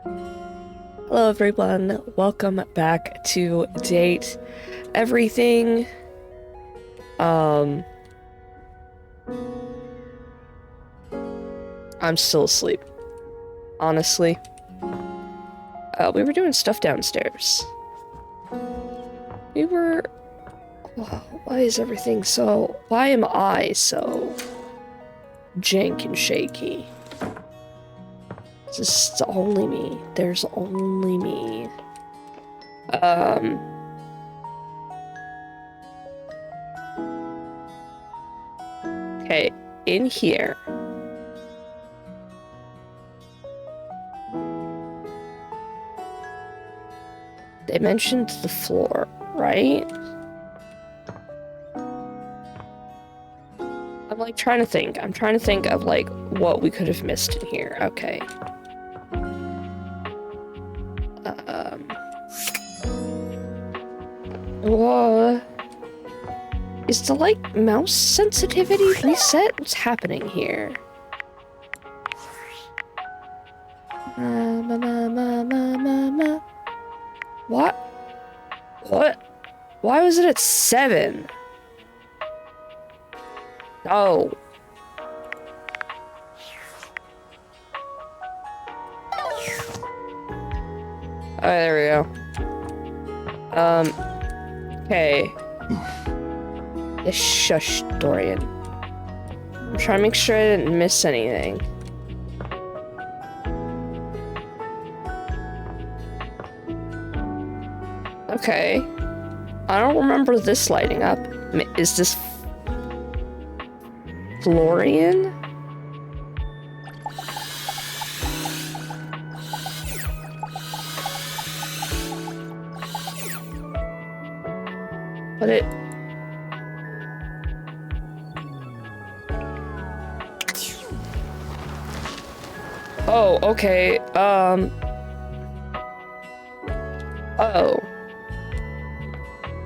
Hello everyone, welcome back to Date Everything. I'm still asleep, honestly. We were doing stuff downstairs. Why is everything so... Why am I so jank and shaky? This is only me. There's only me. Okay, in here. They mentioned the floor, right? I'm like trying to think. I'm trying to think of like what we could have missed in here. Okay. Whoa. Is the like mouse sensitivity reset? What's happening here? What? What? Why was it at 7? No. Oh, there we go. Okay. Yeah, shush, Dorian. I'm trying to make sure I didn't miss anything. Okay. I don't remember this lighting up. Is this Florian? But it... Oh, okay, oh.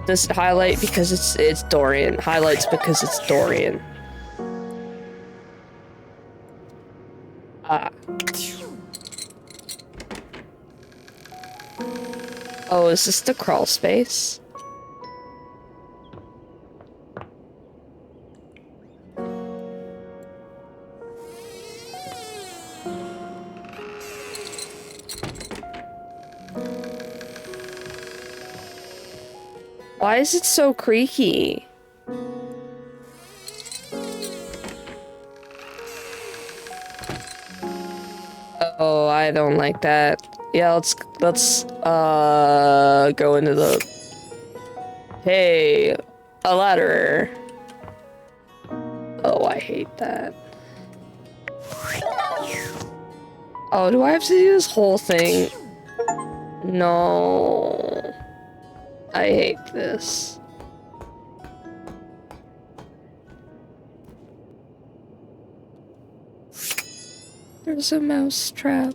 Does it highlight because it's Dorian? Highlights because it's Dorian. Ah. Oh, is this the crawl space? Why is it so creaky? Oh, I don't like that. Yeah, let's go into the... Hey, a ladder. Oh, I hate that. Oh, do I have to do this whole thing? No. I hate this. There's a mouse trap.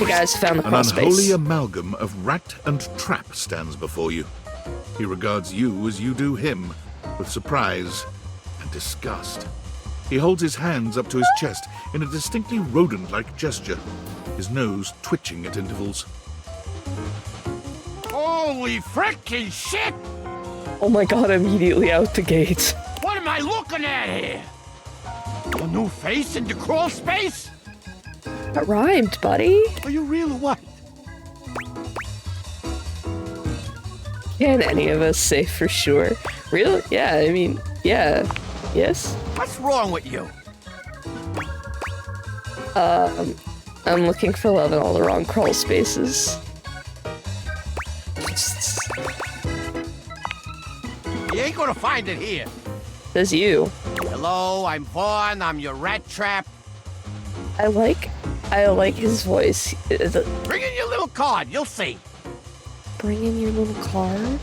You guys found the crawl space. An unholy amalgam of rat and trap stands before you. He regards you as you do him, with surprise and disgust. He holds his hands up to his chest in a distinctly rodent-like gesture, his nose twitching at intervals. Holy frickin' shit! Oh my god, immediately out the gate. What am I looking at here? A new face in the crawl space? That rhymed, buddy. Are you real or what? Can any of us say for sure? Really? Yeah, I mean, yeah. Yes? What's wrong with you? I'm looking for love in all the wrong crawl spaces. You ain't gonna find it here. Says you. Hello, I'm Vaughn. I'm your rat trap. I like his voice. Bring in your little card. You'll see. Bring in your little card?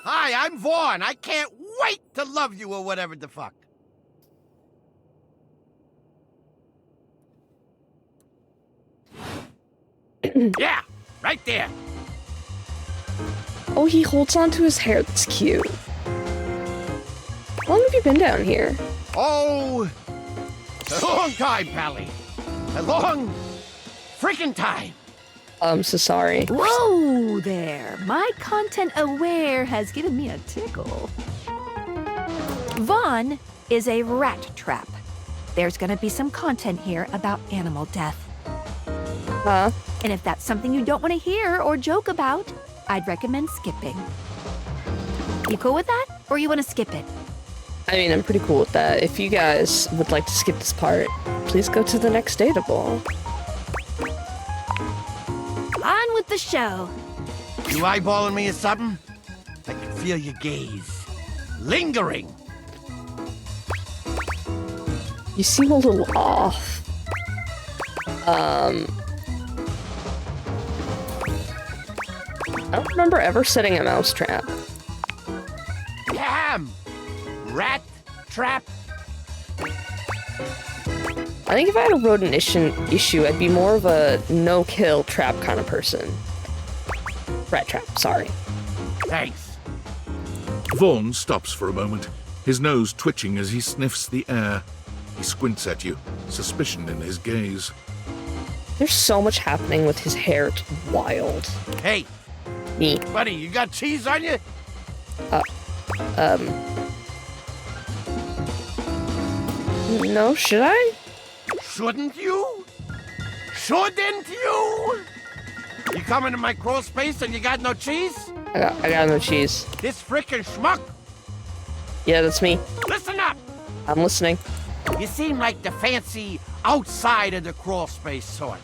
Hi, I'm Vaughn. I can't wait to love you or whatever the fuck. Yeah, right there. Oh, he holds on to his hair. That's cute. How long have you been down here? Oh, a long time, Pally. A long freaking time. I'm so sorry. Whoa there! My content aware has given me a tickle. Vaughn is a rat trap. There's gonna be some content here about animal death. Huh? And if that's something you don't want to hear or joke about, I'd recommend skipping. You cool with that? Or you want to skip it? I mean, I'm pretty cool with that. If you guys would like to skip this part, please go to the next datable. On with the show. You eyeballing me or something? I can feel your gaze. Lingering. You seem a little off. I don't remember ever setting a mouse trap. Damn! Rat trap. I think if I had a rodent issue, I'd be more of a no-kill trap kind of person. Rat trap, sorry. Thanks. Vaughn stops for a moment, his nose twitching as he sniffs the air. He squints at you, suspicion in his gaze. There's so much happening with his hair, it's wild. Hey, Me. buddy, you got cheese on you? No, should I? Shouldn't you? Shouldn't you? You come into my crawl space and you got no cheese? I got no cheese. This frickin' schmuck? Yeah, that's me. Listen up! I'm listening. You seem like the fancy outside of the crawl space sort.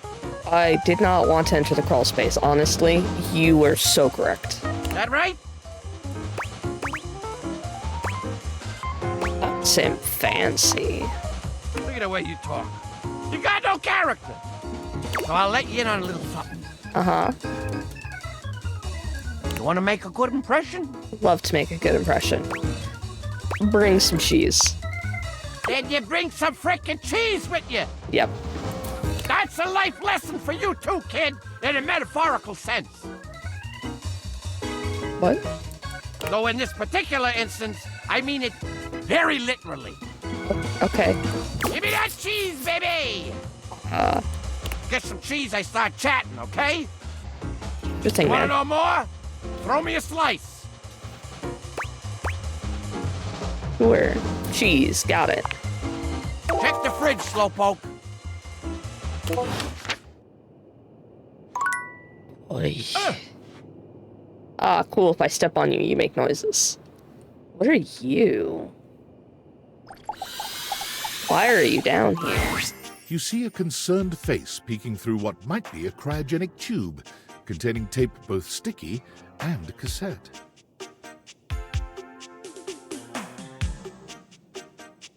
I did not want to enter the crawl space, honestly. You were so correct. That right? Same fancy. Look at the way you talk. You got no character. So I'll let you in on a little something. Uh-huh. You want to make a good impression? Love to make a good impression. Bring some cheese. Then you bring some frickin' cheese with you. Yep. That's a life lesson for you too, kid, in a metaphorical sense. What? Though in this particular instance, I mean it very literally. Okay. Give me that cheese, baby! Get some cheese, I start chatting, okay? Good thing, Want to man. know more? Throw me a slice. Sure. Cheese. Got it. Check the fridge, Slowpoke. Oy. Ah, cool. If I step on you, you make noises. What are you? Why are you down here? You see a concerned face peeking through what might be a cryogenic tube, containing tape both sticky and cassette.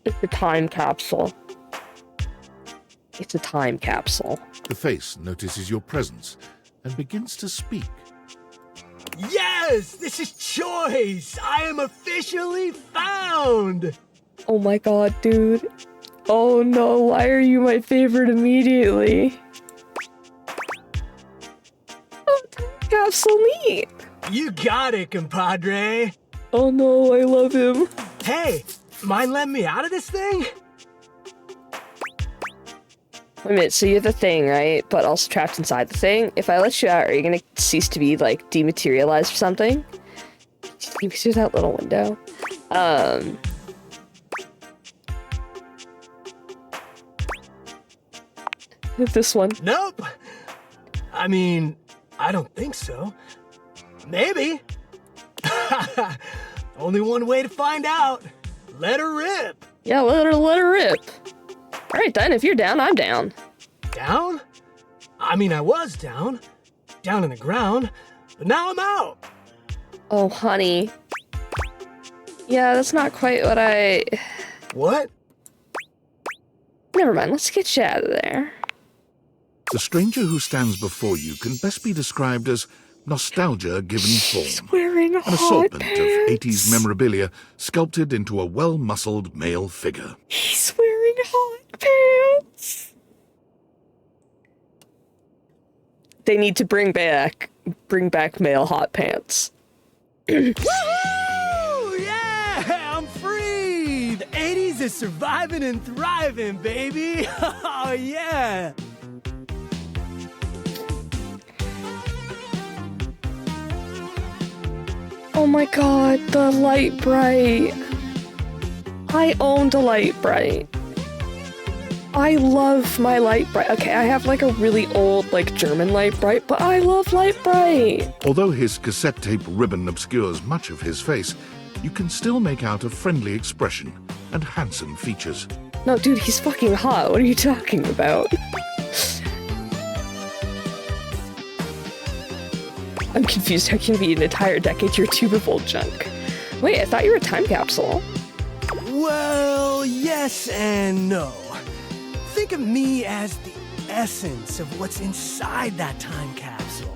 It's a time capsule. It's a time capsule. The face notices your presence and begins to speak. Yes! This is Choice! I am officially found! Oh my god, dude. Oh no, why are you my favorite immediately? Oh, time capsule neat. You got it, compadre! Oh no, I love him. Hey, mind letting me out of this thing? Wait a minute, so you're the thing, right? But also trapped inside the thing? If I let you out, are you gonna cease to be, like, dematerialized or something? You see that little window? This one. Nope! I mean, I don't think so. Maybe. Only one way to find out. Let her rip. Yeah, let her rip. Alright then, if you're down, I'm down. Down? I mean, I was down. Down in the ground. But now I'm out. Oh, honey. Yeah, that's not quite what I... What? Never mind, let's get you out of there. The stranger who stands before you can best be described as nostalgia given He's form. wearing An hot assortment pants. of 80s memorabilia sculpted into a well-muscled male figure. He's wearing hot pants. They need to bring back male hot pants. Woohoo! Yeah! I'm free! The 80s is surviving and thriving, baby. Oh, yeah. Oh my god, the light bright. I owned a light bright. I love my light bright. Okay, I have like a really old like German light bright, but I love light bright. Although his cassette tape ribbon obscures much of his face, you can still make out a friendly expression and handsome features. No, dude, he's fucking hot. What are you talking about? I'm confused. How can you be an entire decade your tube of old junk? Wait, I thought you were a time capsule. Well, yes and no. Think of me as the essence of what's inside that time capsule.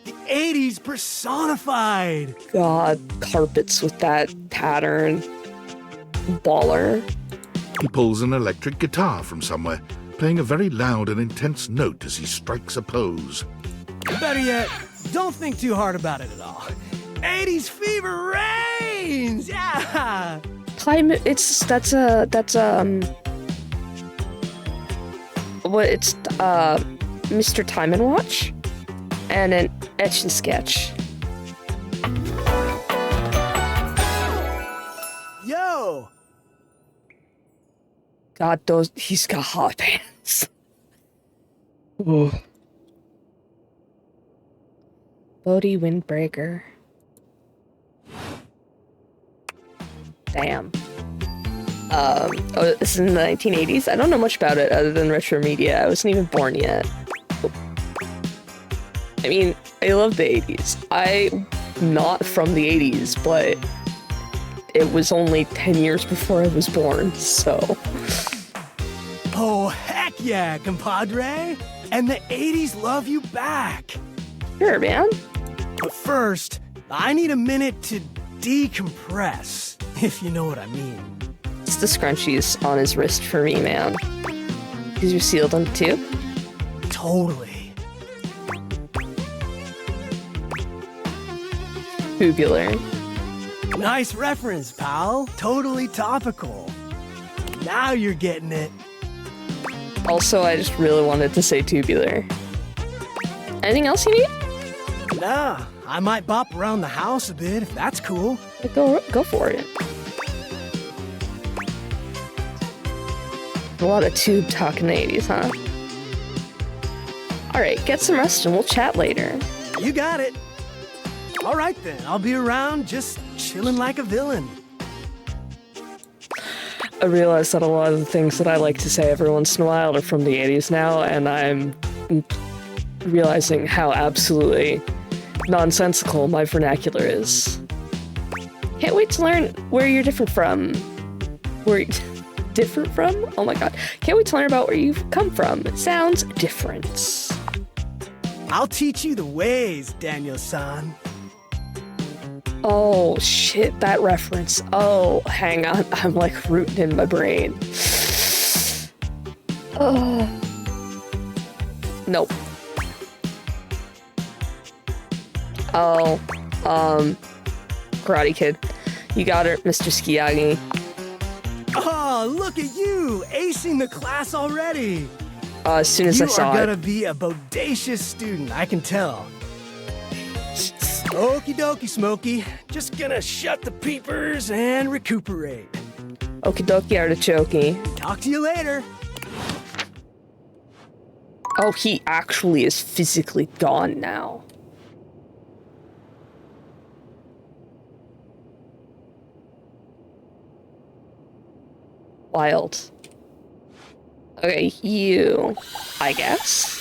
The 80s personified. God, carpets with that pattern. Baller. He pulls an electric guitar from somewhere, playing a very loud and intense note as he strikes a pose. Better yet, don't think too hard about it at all. 80s fever reigns! Yeah! It's Mr. Time and Watch and an Etch and Sketch. Yo! God, he's got hot pants. Ooh. Bodhi Windbreaker. Damn. Oh, this is in the 1980s? I don't know much about it other than retro media. I wasn't even born yet. I mean, I love the 80s. I'm not from the 80s, but it was only 10 years before I was born, so... Oh, heck yeah, compadre! And the 80s love you back! Sure, man. But first, I need a minute to decompress, if you know what I mean. It's the scrunchies on his wrist for me, man. Because you're sealed on the tube? Totally. Tubular. Nice reference, pal. Totally topical. Now you're getting it. Also, I just really wanted to say tubular. Anything else you need? Nah, I might bop around the house a bit if that's cool. Go for it. A lot of tube talk in the 80s, huh? Alright, get some rest and we'll chat later. You got it. All right then, I'll be around just chilling like a villain. I realize that a lot of the things that I like to say every once in a while are from the 80s now, and I'm realizing how absolutely nonsensical my vernacular is. Can't wait to learn where you're different from. Different from? Oh my god. Can't wait to learn about where you've come from. It sounds different. I'll teach you the ways, Daniel-san. Oh shit, that reference. Oh, hang on. I'm like rooting in my brain. Oh. Nope. Oh, Karate Kid. You got it, Mr. Skiyagi. Oh, look at you, acing the class already. As soon as I saw You are gonna it. be a bodacious student, I can tell. Okie dokie, Smokey. Just gonna shut the peepers and recuperate. Okie dokie artichoke. Talk to you later. Oh, he actually is physically gone now. Wild. Okay, you, I guess?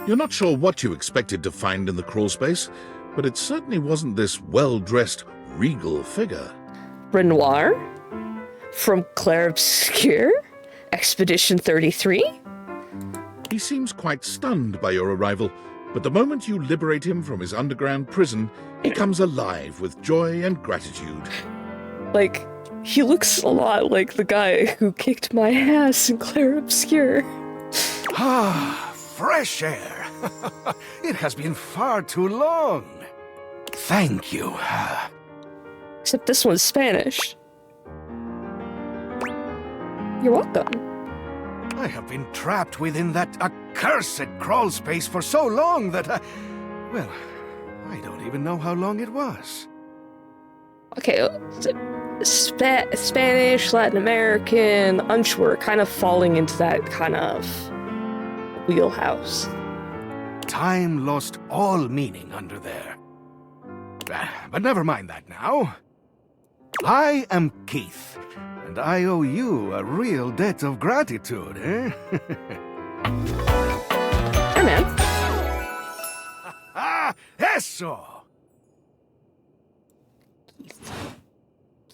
You're not sure what you expected to find in the crawlspace, but it certainly wasn't this well-dressed, regal figure. Renoir? From Claire Obscure? Expedition 33? He seems quite stunned by your arrival, but the moment you liberate him from his underground prison, he comes alive with joy and gratitude. Like, he looks a lot like the guy who kicked my ass in Claire Obscure. Ah, fresh air. It has been far too long. Thank you. Except this one's Spanish. You're welcome. I have been trapped within that accursed crawl space for so long that well, I don't even know how long it was. Okay, Spanish, Latin American, unsure, kind of falling into that kind of wheelhouse. Time lost all meaning under there. But never mind that now. I am Keith, and I owe you a real debt of gratitude, eh? Hey, man. Ah, eso!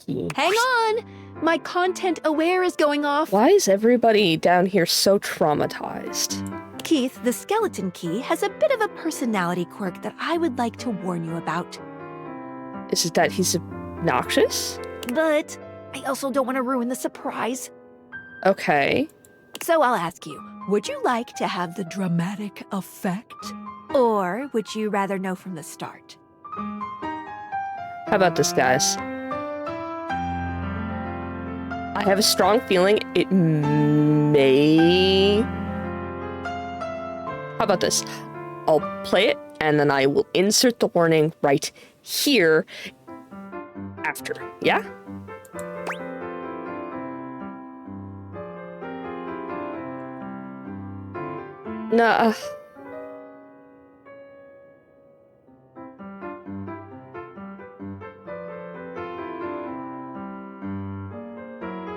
Hang on! My content aware is going off. Why is everybody down here so traumatized? Keith, the skeleton key has a bit of a personality quirk that I would like to warn you about. Is it that he's obnoxious? But I also don't want to ruin the surprise. Okay. So I'll ask you, would you like to have the dramatic effect? Or would you rather know from the start? How about this, guys? I have a strong feeling it may... How about this? I'll play it, and then I will insert the warning right here after, yeah? Nah.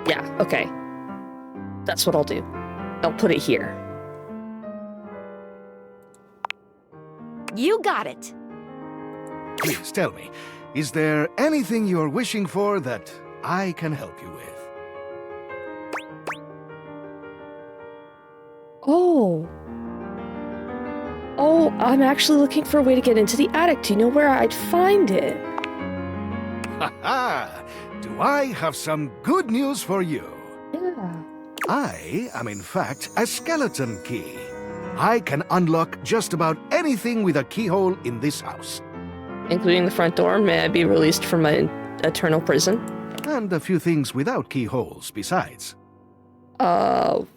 Yeah, okay. That's what I'll do. I'll put it here. You got it. Please tell me, is there anything you're wishing for that I can help you with? Oh. Oh, I'm actually looking for a way to get into the attic. Do you know where I'd find it? Ha-ha! Do I have some good news for you? Yeah. I am in fact a skeleton key. I can unlock just about anything with a keyhole in this house. Including the front door. May I be released from my eternal prison? And a few things without keyholes besides. Pardon?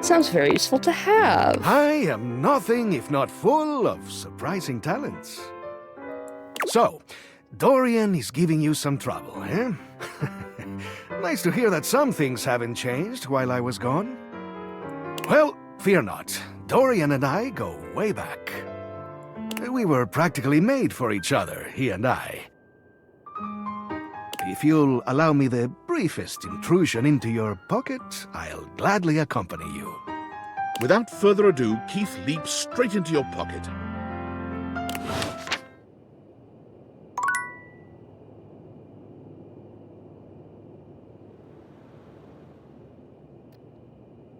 Sounds very useful to have. I am nothing if not full of surprising talents. So, Dorian is giving you some trouble, eh? Nice to hear that some things haven't changed while I was gone. Well, fear not. Dorian and I go way back. We were practically made for each other, he and I. If you'll allow me the briefest intrusion into your pocket, I'll gladly accompany you. Without further ado, Keith leaps straight into your pocket.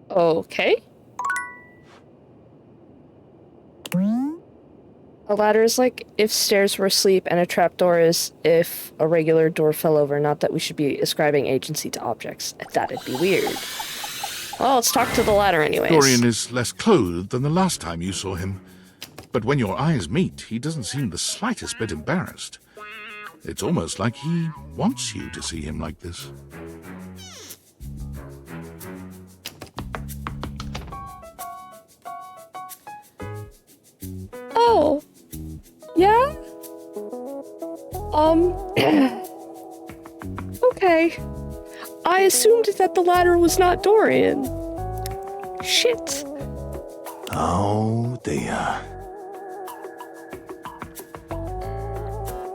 Okay. A ladder is like if stairs were asleep, and a trapdoor is if a regular door fell over. Not that we should be ascribing agency to objects. That'd be weird. Well, let's talk to the ladder anyways. Dorian is less clothed than the last time you saw him. But when your eyes meet, he doesn't seem the slightest bit embarrassed. It's almost like he wants you to see him like this. Oh. Yeah? Okay. I assumed that the ladder was not Dorian. Shit. Oh dear.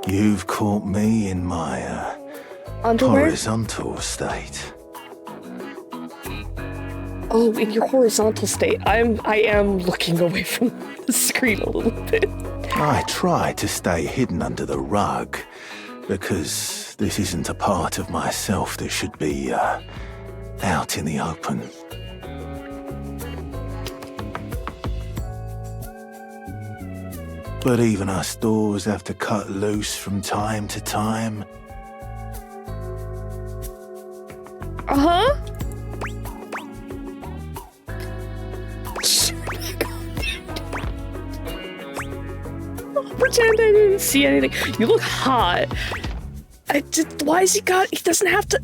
You've caught me in my Underwear? horizontal state. Oh, in your horizontal state. I am looking away from the screen a little bit. I try to stay hidden under the rug because this isn't a part of myself that should be out in the open. But even us doors have to cut loose from time to time. Uh-huh. I'll pretend I didn't see anything. You look hot. Why is he doesn't have to.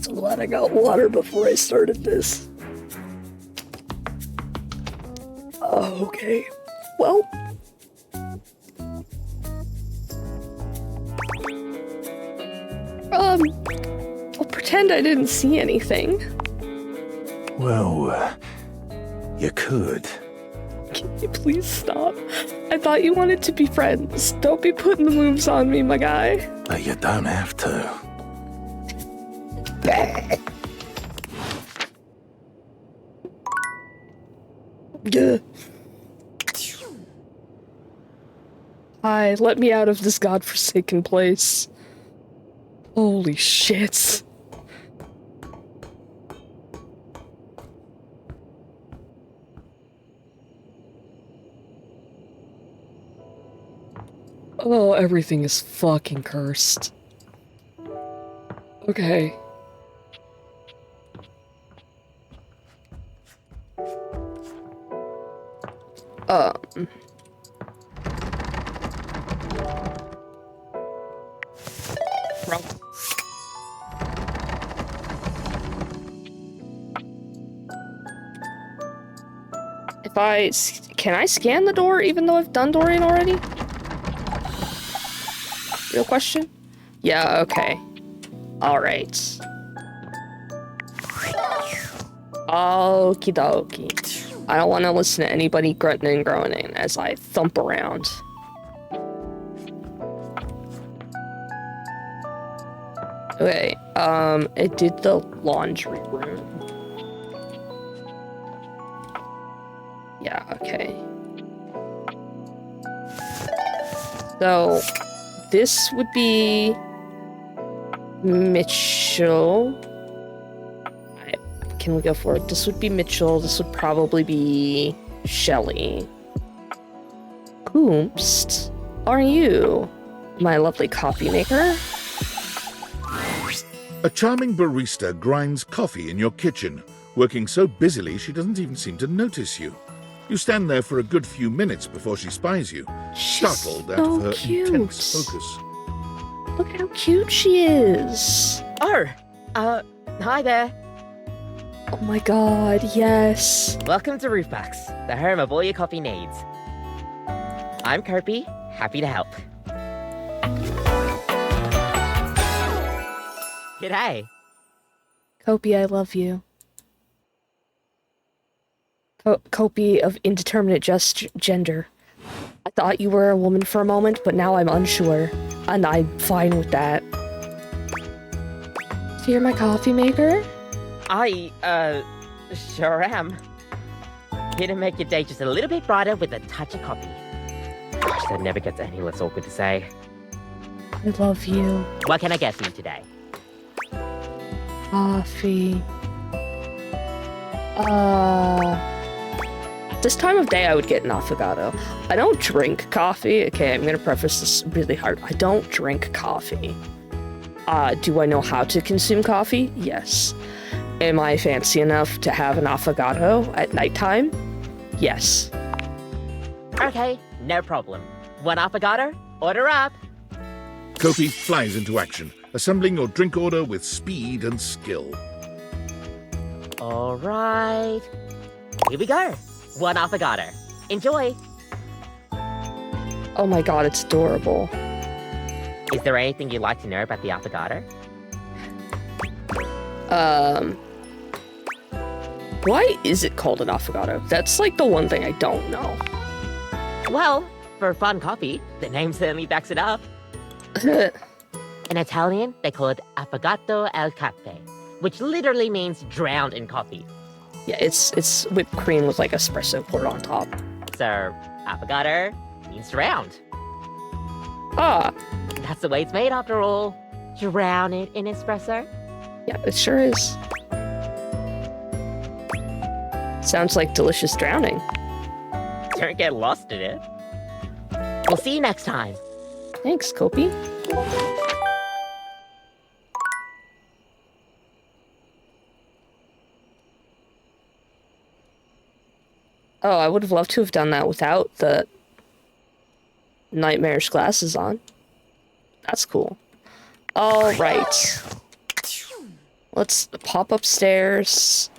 So glad I got water before I started this. Okay. Well. I'll pretend I didn't see anything. Well, you could. Can you please stop? I thought you wanted to be friends. Don't be putting the moves on me, my guy. But you don't have to. Yeah. Hi, let me out of this godforsaken place. Holy shit. Oh, everything is fucking cursed. Okay. Can I scan the door even though I've done Dorian already? Real question? Yeah, okay. Alright. Okie dokie. I don't want to listen to anybody grunting and groaning as I thump around. Okay, it did the laundry room. Yeah, okay. So, this would be Mitchell. Can we go for it? This would be Mitchell. This would probably be Shelly. Whomst are you, my lovely coffee maker? A charming barista grinds coffee in your kitchen, working so busily she doesn't even seem to notice you. You stand there for a good few minutes before she spies you, startled out of her intense focus. Look how cute she is. Oh, hi there. Oh my god, yes. Welcome to Roofbox, the home of all your coffee needs. I'm Kirby, happy to help. G'day. Kopi, I love you. Kopi of indeterminate gender. I thought you were a woman for a moment, but now I'm unsure. And I'm fine with that. So you're my coffee maker? I, sure am. Here to make your day just a little bit brighter with a touch of coffee. Gosh, that never gets any less awkward to say. I love you. What can I get for you today? Coffee. This time of day I would get an affogato. I don't drink coffee. Okay, I'm gonna preface this really hard. I don't drink coffee. Do I know how to consume coffee? Yes. Am I fancy enough to have an affogato at nighttime? Yes. Okay, no problem. One affogato? Order up. Kopi flies into action, assembling your drink order with speed and skill. All right. Here we go. One affogato. Enjoy. Oh my god, it's adorable. Is there anything you'd like to know about the affogato? Why is it called an affogato? That's like the one thing I don't know. Well, for fun coffee, the name certainly backs it up. In Italian, they call it affogato al caffè, which literally means drowned in coffee. Yeah, it's whipped cream with like espresso poured on top. So, affogato means drowned. Ah, That's the way it's made after all. Drown it in espresso. yeah, it sure is. Sounds like delicious drowning. Don't get lost in it. We'll see you next time. Thanks, Kopi. Oh, I would have loved to have done that without the nightmarish glasses on. That's cool. All right. Let's pop upstairs,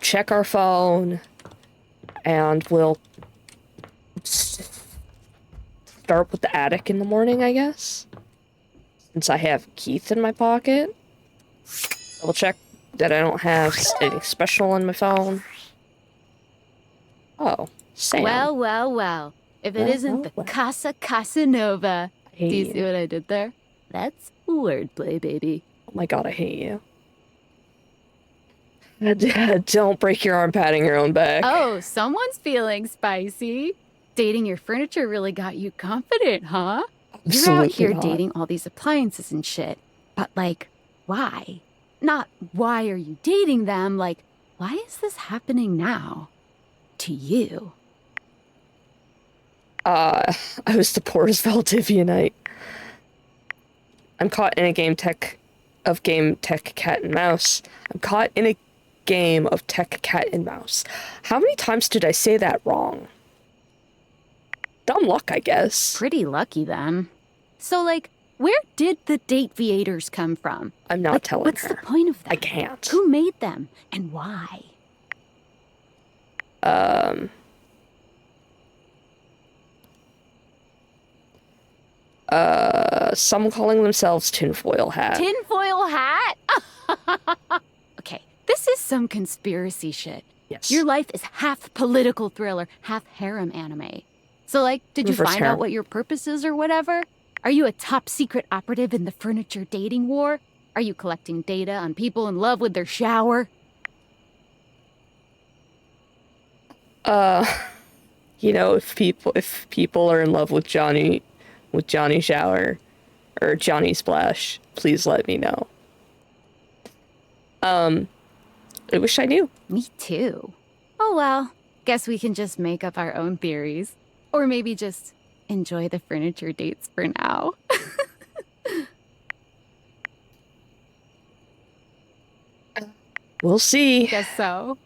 check our phone, and we'll start with the attic in the morning, I guess. Since I have Keith in my pocket. Double check that I don't have anything special on my phone. Oh, Sam. Well. If it isn't the Casa Casanova. Do you see what I did there? That's wordplay, baby. Oh my god, I hate you. Don't break your arm patting your own back. Oh, someone's feeling spicy. Dating your furniture really got you confident, huh? You're out here dating all these appliances and shit. But, like, why? Not why are you dating them, like, why is this happening now? To you. I was the poorest Valdivianite. I'm caught in a game tech cat and mouse. I'm caught in a game of tech cat and mouse. How many times did I say that wrong? Dumb luck, I guess. Pretty lucky, then. So, like, where did the date viators come from? I'm not telling her. What's the point of them? I can't. Who made them, and why? Some calling themselves Tinfoil Hat. Tinfoil Hat? Okay, this is some conspiracy shit. Yes. Your life is half political thriller, half harem anime. So, like, did you Reverse find harem. out what your purpose is or whatever? Are you a top secret operative in the furniture dating war? Are you collecting data on people in love with their shower? You know, if people are in love with Johnny Shower or Johnny Splash, please let me know. I wish I knew. Me too. Oh well, guess we can just make up our own theories. Or maybe just enjoy the furniture dates for now. We'll see. Guess so.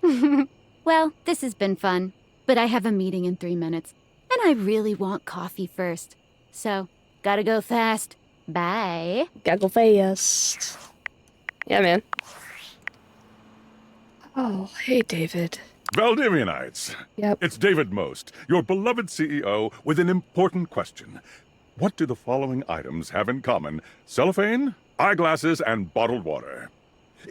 Well, this has been fun, but I have a meeting in 3 minutes, and I really want coffee first. So, gotta go fast. Bye. Gotta go fast. Yeah, man. Oh, hey, David. Valdivianites. Yep. It's David Most, your beloved CEO, with an important question. What do the following items have in common? Cellophane, eyeglasses, and bottled water.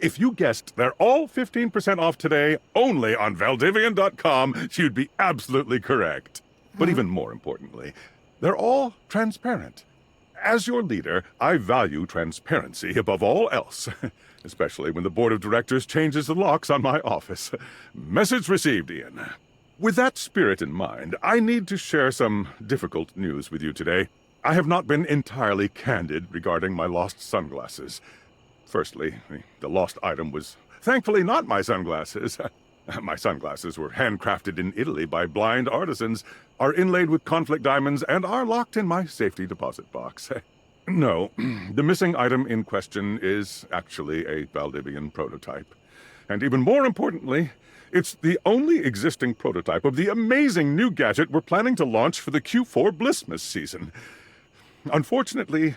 If you guessed they're all 15% off today, only on Valdivian.com, you'd be absolutely correct. But even more importantly, they're all transparent. As your leader, I value transparency above all else, especially when the board of directors changes the locks on my office. Message received, Ian. With that spirit in mind, I need to share some difficult news with you today. I have not been entirely candid regarding my lost sunglasses. Firstly, the lost item was thankfully not my sunglasses. My sunglasses were handcrafted in Italy by blind artisans, are inlaid with conflict diamonds, and are locked in my safety deposit box. No, the missing item in question is actually a Valdivian prototype. And even more importantly, it's the only existing prototype of the amazing new gadget we're planning to launch for the Q4 Blissmas season. Unfortunately,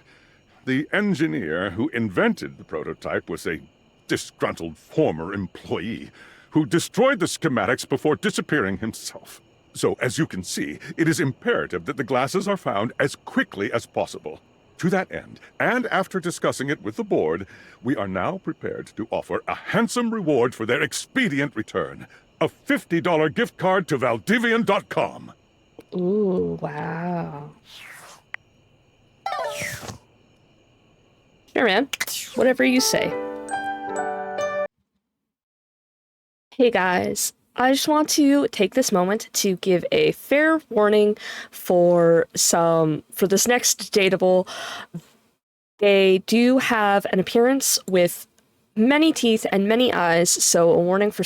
the engineer who invented the prototype was a disgruntled former employee who destroyed the schematics before disappearing himself. So, as you can see, it is imperative that the glasses are found as quickly as possible. To that end, and after discussing it with the board, we are now prepared to offer a handsome reward for their expedient return. A $50 gift card to Valdivian.com. Ooh, wow. Sure, man. Whatever you say. Hey guys, I just want to take this moment to give a fair warning for this next dateable. They do have an appearance with many teeth and many eyes, so a warning for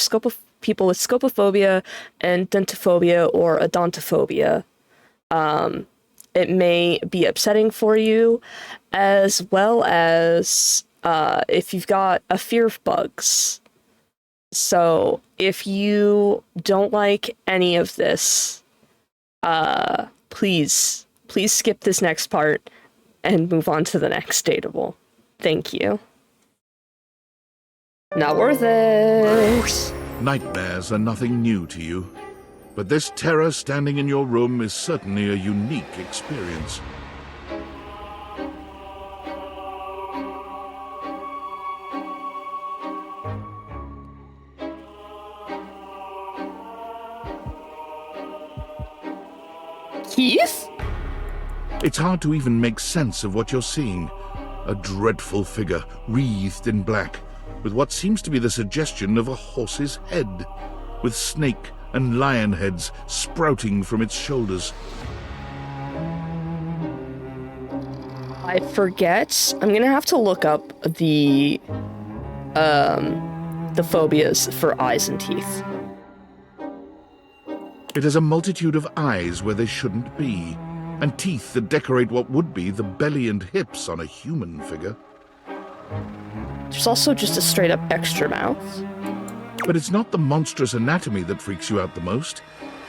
people with scopophobia and dentophobia or odontophobia. It may be upsetting for you, as well as if you've got a fear of bugs. So if you don't like any of this, please skip this next part and move on to the next dateable. Thank you. Not worth it. Nightmares are nothing new to you, but this terror standing in your room is certainly a unique experience. Keith? It's hard to even make sense of what you're seeing. A dreadful figure, wreathed in black, with what seems to be the suggestion of a horse's head, with snake and lion heads sprouting from its shoulders. I forget. I'm gonna have to look up the phobias for eyes and teeth. It has a multitude of eyes where they shouldn't be, and teeth that decorate what would be the belly and hips on a human figure. There's also just a straight up extra mouth. But it's not the monstrous anatomy that freaks you out the most.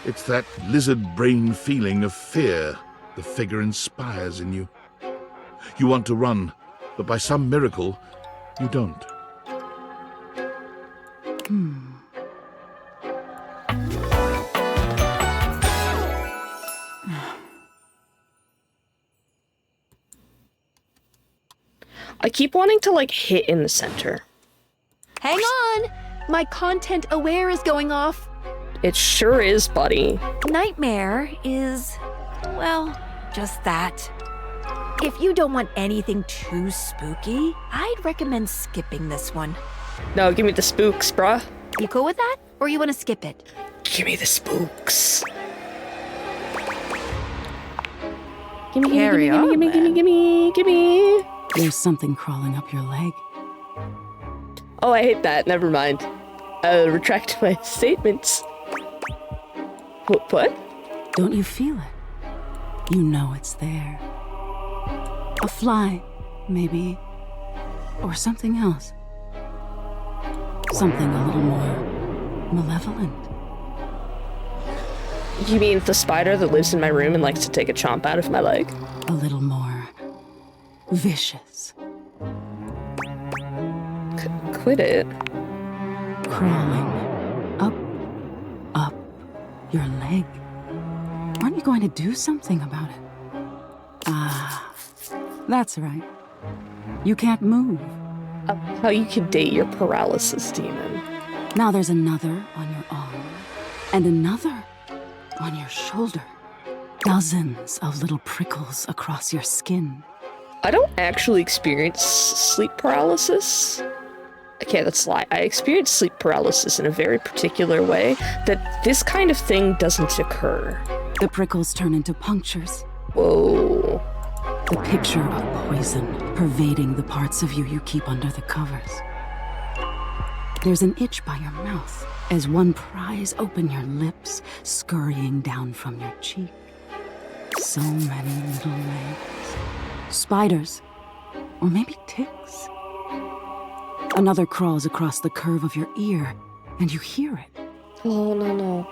It's that lizard brain feeling of fear the figure inspires in you. You want to run, but by some miracle, you don't. I keep wanting to, like, hit in the center. Hang on! My content aware is going off. It sure is, buddy. Nightmare is, well, just that. If you don't want anything too spooky, I'd recommend skipping this one. No, give me the spooks, bruh. You cool with that? Or you want to skip it? Give me the spooks. Gimme. There's something crawling up your leg. Oh, I hate that. Never mind. I'll retract my statements. What? Don't you feel it? You know it's there. A fly, maybe. Or something else. Something a little more malevolent. You mean the spider that lives in my room and likes to take a chomp out of my leg? A little more vicious. Quit it. Crawling up your leg. Aren't you going to do something about it? Ah, that's right. You can't move. How you could date your paralysis demon. Now there's another on your arm, and another on your shoulder. Dozens of little prickles across your skin. I don't actually experience sleep paralysis. Okay, that's a lie. I experience sleep paralysis in a very particular way that this kind of thing doesn't occur. The prickles turn into punctures. Whoa. The picture of poison pervading the parts of you you keep under the covers. There's an itch by your mouth as one pries open your lips, scurrying down from your cheek. So many little legs. Spiders. Or maybe ticks. Another crawls across the curve of your ear, and you hear it. Oh, no.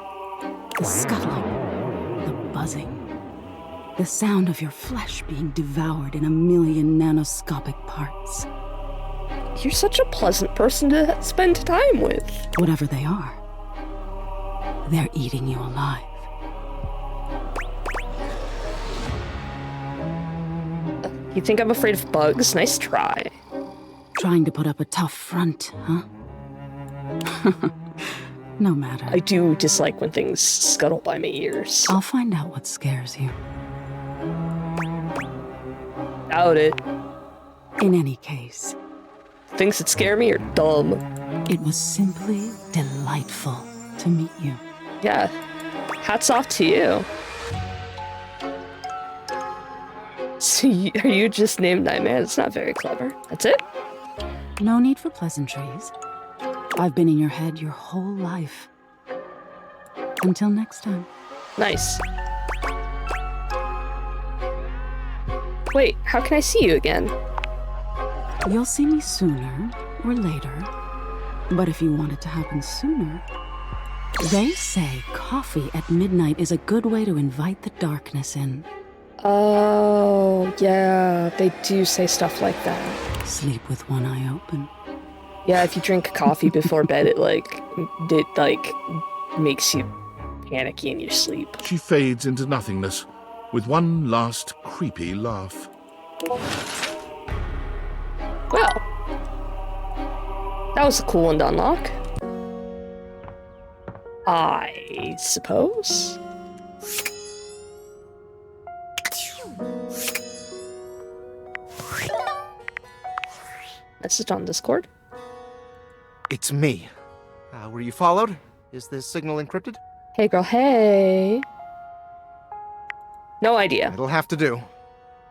The scuttling, the buzzing, the sound of your flesh being devoured in a million nanoscopic parts. You're such a pleasant person to spend time with. Whatever they are, they're eating you alive. You think I'm afraid of bugs? Nice try. Trying to put up a tough front, huh? No matter. I do dislike when things scuttle by my ears. I'll find out what scares you. Doubt it. In any case, things that scare me are dumb. It was simply delightful to meet you. Yeah. Hats off to you. So are you just named Nightmare? It's not very clever. That's it? No need for pleasantries. I've been in your head your whole life. Until next time. Nice. Wait, how can I see you again? You'll see me sooner or later. But if you want it to happen sooner, they say coffee at midnight is a good way to invite the darkness in. Oh, yeah, they do say stuff like that. Sleep with one eye open. Yeah, if you drink coffee before bed, it makes you panicky in your sleep. She fades into nothingness with one last creepy laugh. Well, that was a cool one to unlock. I suppose. Message on Discord. It's me. Were you followed? Is this signal encrypted? Hey girl, hey. No idea. It'll have to do.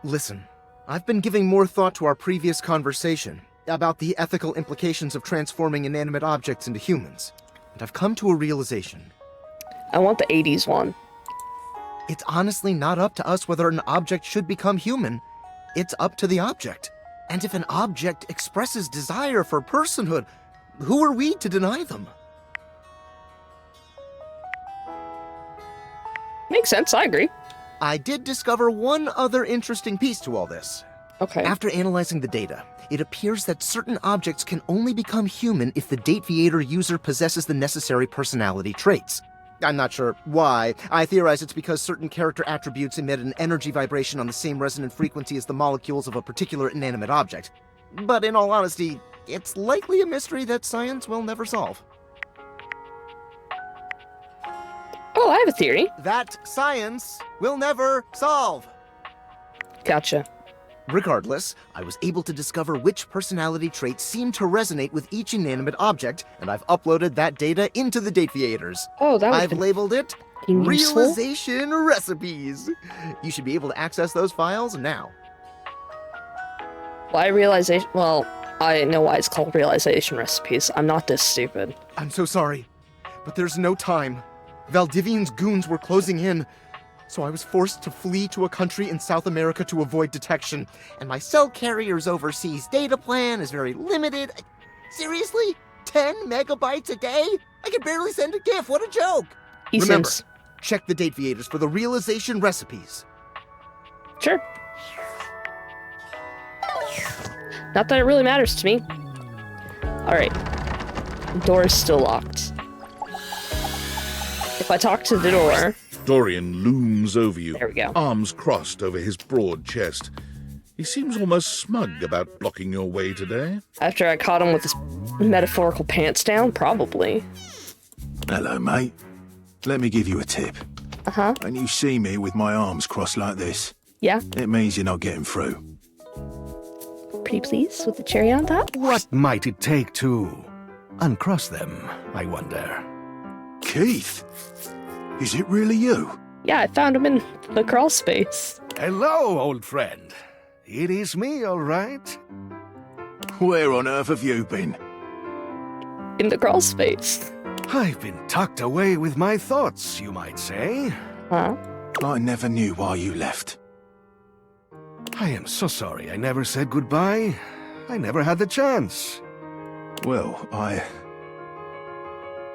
Listen, I've been giving more thought to our previous conversation about the ethical implications of transforming inanimate objects into humans, and I've come to a realization. I want the 80s one. It's honestly not up to us whether an object should become human. It's up to the object. And if an object expresses desire for personhood, who are we to deny them? Makes sense, I agree. I did discover one other interesting piece to all this. Okay. After analyzing the data, it appears that certain objects can only become human if the Dateviator user possesses the necessary personality traits. I'm not sure why. I theorize it's because certain character attributes emit an energy vibration on the same resonant frequency as the molecules of a particular inanimate object. But in all honesty, it's likely a mystery that science will never solve. Oh, I have a theory. That science will never solve. Gotcha. Regardless, I was able to discover which personality traits seem to resonate with each inanimate object, and I've uploaded that data into the Dateviators. Oh, that I've labeled it useful? Realization Recipes. You should be able to access those files now. Why realization? Well, I know why it's called realization recipes. I'm not this stupid. I'm so sorry, but there's no time. Valdivian's goons were closing in, so I was forced to flee to a country in South America to avoid detection, and my cell carrier's overseas data plan is very limited. Seriously? 10 megabytes a day? I can barely send a GIF. What a joke! Remember, check the Dateviators for the realization recipes. Sure. Not that it really matters to me. Alright. The door is still locked. If I talk to the door... Dorian looms over you, there we go. Arms crossed over his broad chest. He seems almost smug about blocking your way today. After I caught him with his metaphorical pants down, probably. Hello, mate. Let me give you a tip. Uh-huh. When you see me with my arms crossed like this, yeah, it means you're not getting through. Pretty pleased with the cherry on top? What might it take to uncross them, I wonder? Keith? Is it really you? Yeah, I found him in the crawl space. Hello, old friend. It is me, all right. Where on earth have you been? In the crawl space. I've been tucked away with my thoughts, you might say. Huh? I never knew why you left. I am so sorry I never said goodbye. I never had the chance. Well,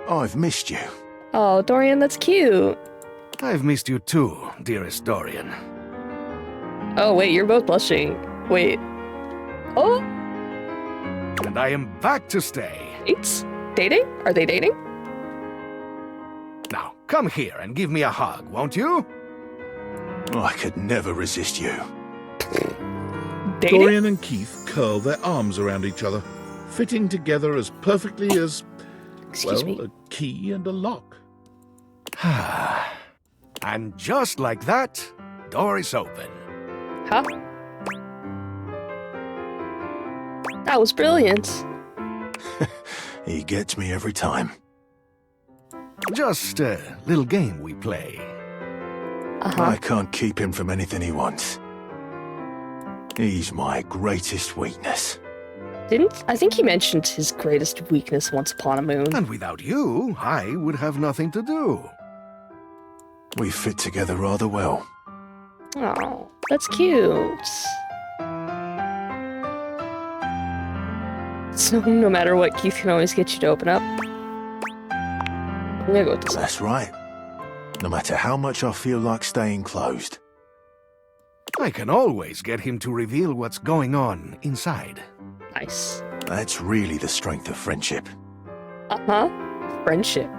I've missed you. Oh, Dorian, that's cute. I've missed you too, dearest Dorian. Oh, wait, you're both blushing. Wait. Oh? And I am back to stay. It's dating? Are they dating? Now, come here and give me a hug, won't you? I could never resist you. Dating? Dorian and Keith curl their arms around each other, fitting together as perfectly as, Excuse me. a key and a lock. And just like that, door is open. Huh? That was brilliant. He gets me every time. Just a little game we play. I can't keep him from anything he wants. He's my greatest weakness. I think he mentioned his greatest weakness once upon a moon. And without you, I would have nothing to do. We fit together rather well. Oh, that's cute. So no matter what, Keith can always get you to open up. I'm gonna go with this. That's right. No matter how much I feel like staying closed. I can always get him to reveal what's going on inside. Nice. That's really the strength of friendship. Uh-huh. Friendship.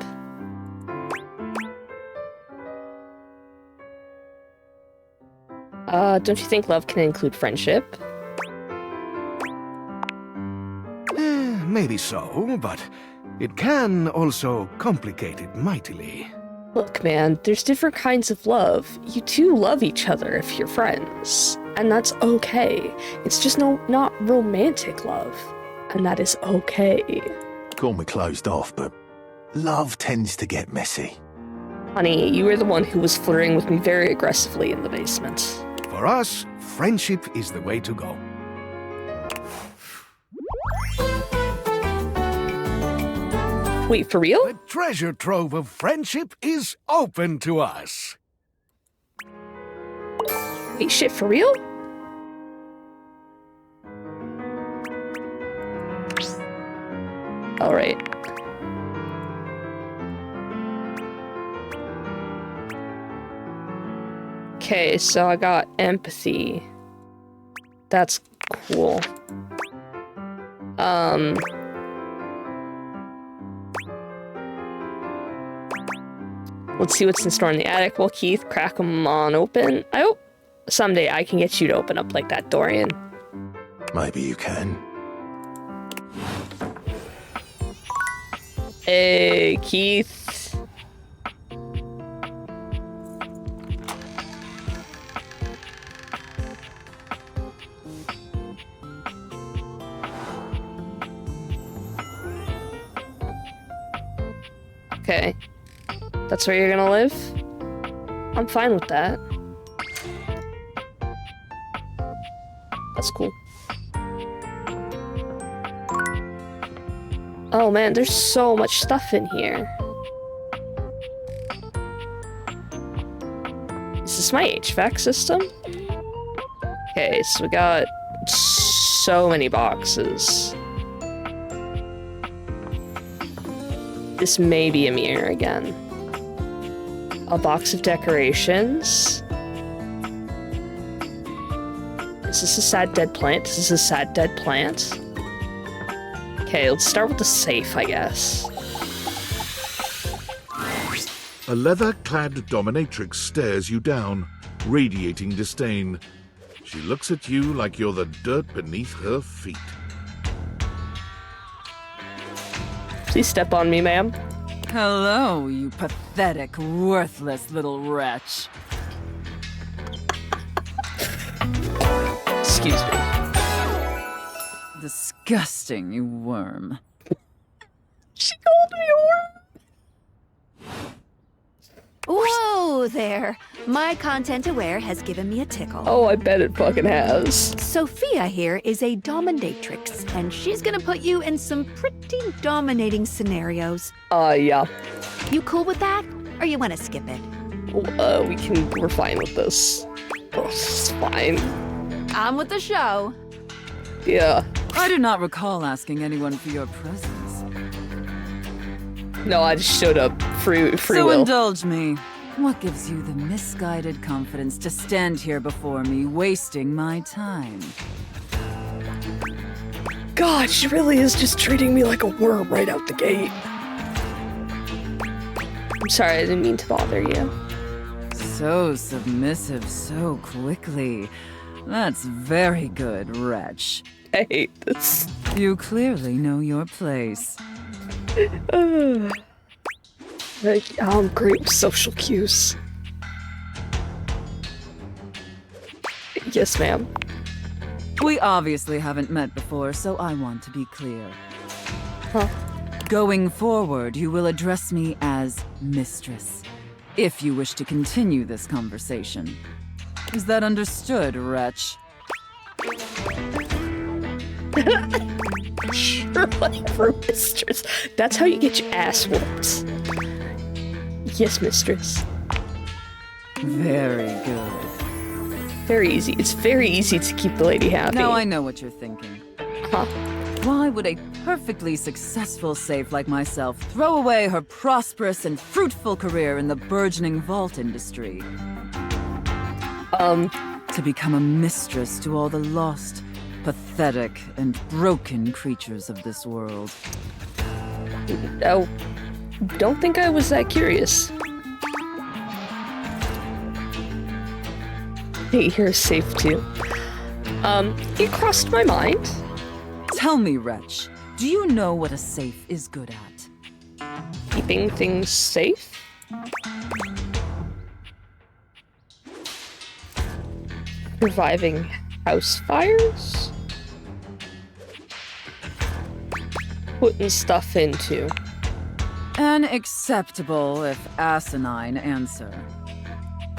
Don't you think love can include friendship? Maybe so, but it can also complicate it mightily. Look, man, there's different kinds of love. You two love each other if you're friends. And that's okay. It's just not romantic love. And that is okay. Call me closed off, but love tends to get messy. Honey, you were the one who was flirting with me very aggressively in the basement. For us, friendship is the way to go. Wait, for real? The treasure trove of friendship is open to us. Wait, shit, for real? Alright. Okay, so I got empathy. That's cool. Let's see what's in store in the attic. Well, Keith, crack them on open. I hope someday I can get you to open up like that, Dorian. Maybe you can. Hey, Keith. Okay. That's where you're gonna live? I'm fine with that. That's cool. Oh man, there's so much stuff in here. Is this my HVAC system? Okay, so we got so many boxes. This may be a mirror again. A box of decorations. Is this a sad dead plant? Is this a sad dead plant? Okay, let's start with the safe, I guess. A leather-clad dominatrix stares you down, radiating disdain. She looks at you like you're the dirt beneath her feet. Please step on me, ma'am. Hello, you pathetic, worthless little wretch. Excuse me. Disgusting, you worm. She called me a worm. Whoa there! My content aware has given me a tickle. Oh, I bet it fucking has. Sophia here is a dominatrix, and she's gonna put you in some pretty dominating scenarios. Yeah. You cool with that? Or you wanna skip it? We're fine with this. Oh, it's fine. On with the show. Yeah. I do not recall asking anyone for your presence. No, I just showed up. Free so will. Indulge me. What gives you the misguided confidence to stand here before me, wasting my time? God, she really is just treating me like a worm right out the gate. I'm sorry, I didn't mean to bother you. So submissive so quickly. That's very good, wretch. I hate this. You clearly know your place. I'm great with social cues. Yes, ma'am. We obviously haven't met before, so I want to be clear. Huh? Going forward, you will address me as Mistress, if you wish to continue this conversation. Is that understood, wretch? Sure, whatever, mistress. That's how you get your ass whooped. Yes, mistress. Very good. Very easy. It's very easy to keep the lady happy. Now I know what you're thinking. Huh? Why would a perfectly successful safe like myself throw away her prosperous and fruitful career in the burgeoning vault industry? To become a mistress to all the lost, pathetic, and broken creatures of this world. Oh, don't think I was that curious. Hey, here's safe too. It crossed my mind. Tell me, Wretch, do you know what a safe is good at? Keeping things safe? Surviving house fires? Putting stuff into. An acceptable, if asinine, answer.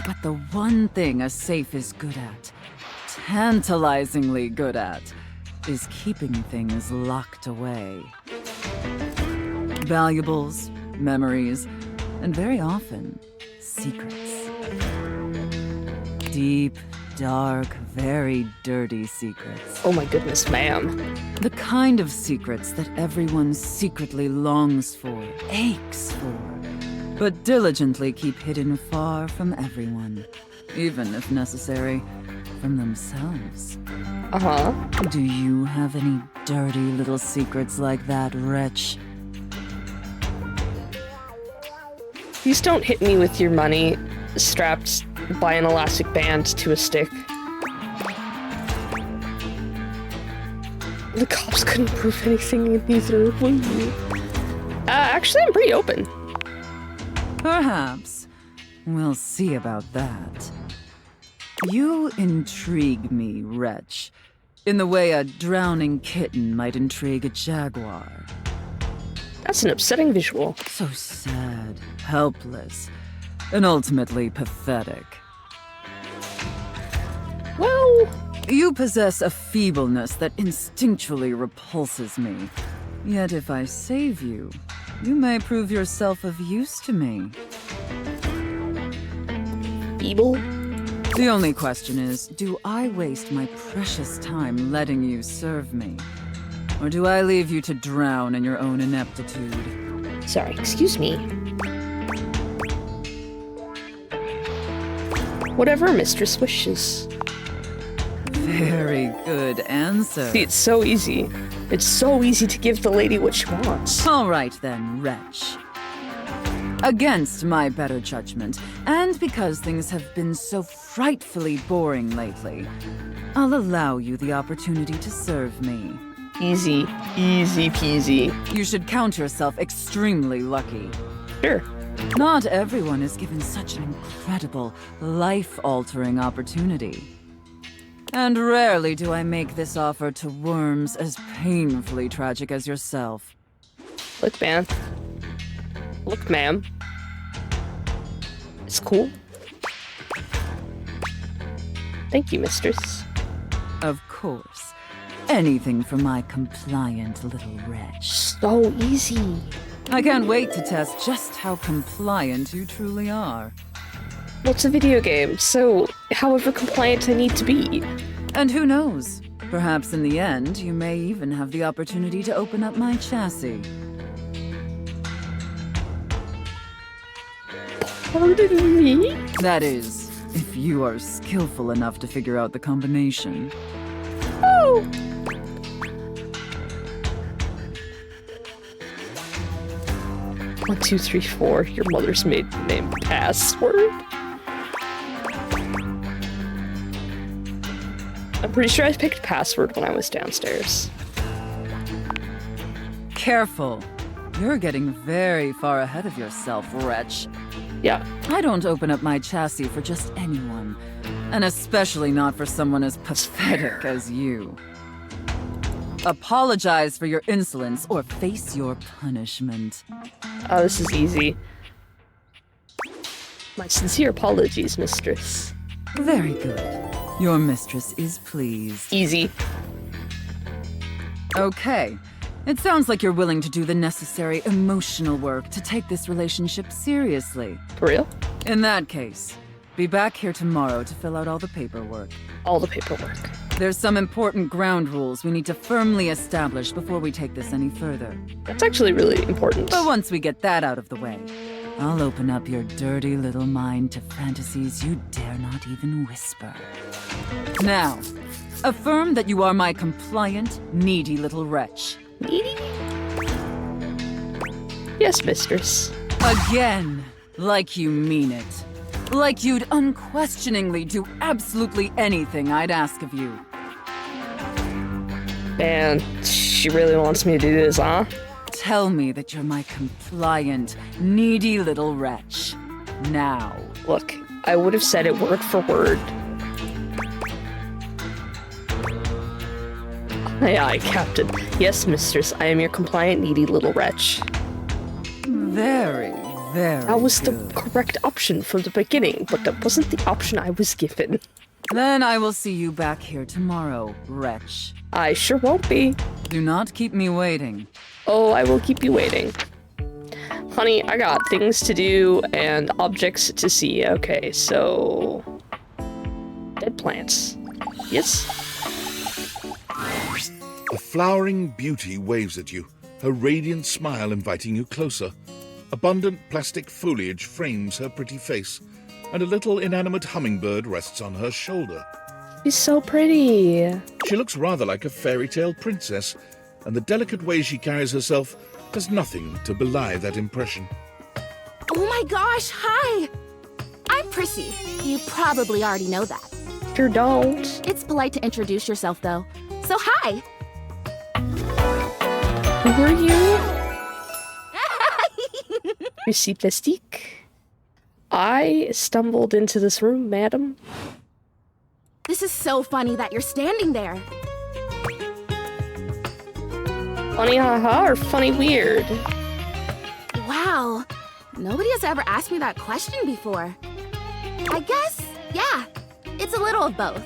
But the one thing a safe is good at, tantalizingly good at, is keeping things locked away. Valuables, memories, and very often, secrets. Deep, dark, very dirty secrets. Oh my goodness, ma'am. The kind of secrets that everyone secretly longs for, aches for, but diligently keep hidden far from everyone, even if necessary, from themselves. Uh-huh. Do you have any dirty little secrets like that, Wretch? Please don't hit me with your money strapped by an elastic band to a stick. The cops couldn't prove anything either, will you? Actually, I'm pretty open. Perhaps. We'll see about that. You intrigue me, Wretch, in the way a drowning kitten might intrigue a jaguar. That's an upsetting visual. So sad, helpless, and ultimately pathetic. Well, you possess a feebleness that instinctually repulses me. Yet if I save you, you may prove yourself of use to me. Feeble? The only question is, do I waste my precious time letting you serve me? Or do I leave you to drown in your own ineptitude? Sorry, excuse me. Whatever mistress wishes. Very good answer. See, it's so easy. It's so easy to give the lady what she wants. All right then, Wretch. Against my better judgment, and because things have been so frightfully boring lately, I'll allow you the opportunity to serve me. Easy. Easy peasy. You should count yourself extremely lucky. Sure. Not everyone is given such an incredible, life-altering opportunity. And rarely do I make this offer to worms as painfully tragic as yourself. Look, man. Look, ma'am. It's cool. Thank you, mistress. Of course. Anything for my compliant little wretch. So easy. I can't wait to test just how compliant you truly are. Well, it's a video game, so however compliant I need to be. And who knows? Perhaps in the end, you may even have the opportunity to open up my chassis. Pardon me? That is, if you are skillful enough to figure out the combination. Oh! One, two, three, four. Your mother's maiden name password? I'm pretty sure I picked password when I was downstairs. Careful. You're getting very far ahead of yourself, Wretch. Yeah. I don't open up my chassis for just anyone, and especially not for someone as pathetic as you. Apologize for your insolence or face your punishment. Oh, this is easy. My sincere apologies, mistress. Very good. Your mistress is pleased. Easy. Okay. It sounds like you're willing to do the necessary emotional work to take this relationship seriously. For real? In that case, be back here tomorrow to fill out all the paperwork. All the paperwork. There's some important ground rules we need to firmly establish before we take this any further. That's actually really important. But once we get that out of the way, I'll open up your dirty little mind to fantasies you dare not even whisper. Now, affirm that you are my compliant, needy little wretch. Needy? Yes, mistress. Again, like you mean it. Like you'd unquestioningly do absolutely anything I'd ask of you. Man, she really wants me to do this, huh? Tell me that you're my compliant, needy little wretch. Now. Look, I would have said it word for word. Aye, aye, Captain. Yes, mistress, I am your compliant, needy little wretch. Very That was good. the correct option from the beginning, but that wasn't the option I was given. Then I will see you back here tomorrow, wretch. I sure won't be. Do not keep me waiting. Oh, I will keep you waiting. Honey, I got things to do and objects to see. Okay, so... dead plants. Yes? A flowering beauty waves at you, her radiant smile inviting you closer. Abundant plastic foliage frames her pretty face, and a little inanimate hummingbird rests on her shoulder. She's so pretty. She looks rather like a fairy tale princess, and the delicate way she carries herself does nothing to belie that impression. Oh my gosh, hi! I'm Prissy. You probably already know that. Sure don't. It's polite to introduce yourself, though. So hi! Who are you? Monsieur Plastique. I stumbled into this room, madam. This is so funny that you're standing there. Funny haha or funny weird? Wow, nobody has ever asked me that question before. I guess, yeah, it's a little of both.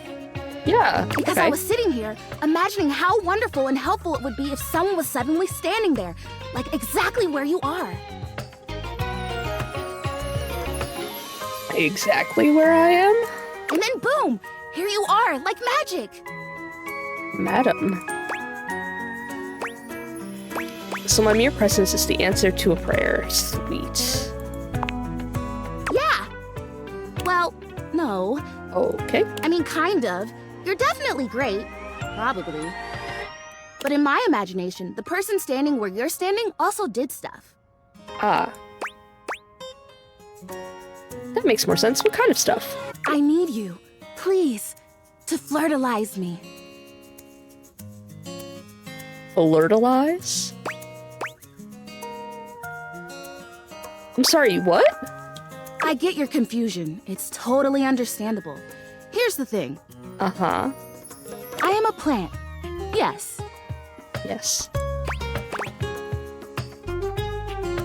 Yeah, Because okay. I was sitting here, imagining how wonderful and helpful it would be if someone was suddenly standing there, like exactly where you are. Exactly where I am? And then boom, here you are, like magic. Madam. So my mere presence is the answer to a prayer. Sweet. Yeah. Well, no. Okay. I mean, kind of. You're definitely great. Probably. But in my imagination, the person standing where you're standing also did stuff. Ah. That makes more sense. What kind of stuff? I need you, please, to flirtalize me. Flirtalize? I'm sorry, what? I get your confusion. It's totally understandable. Here's the thing. Uh-huh. I am a plant. Yes. Yes.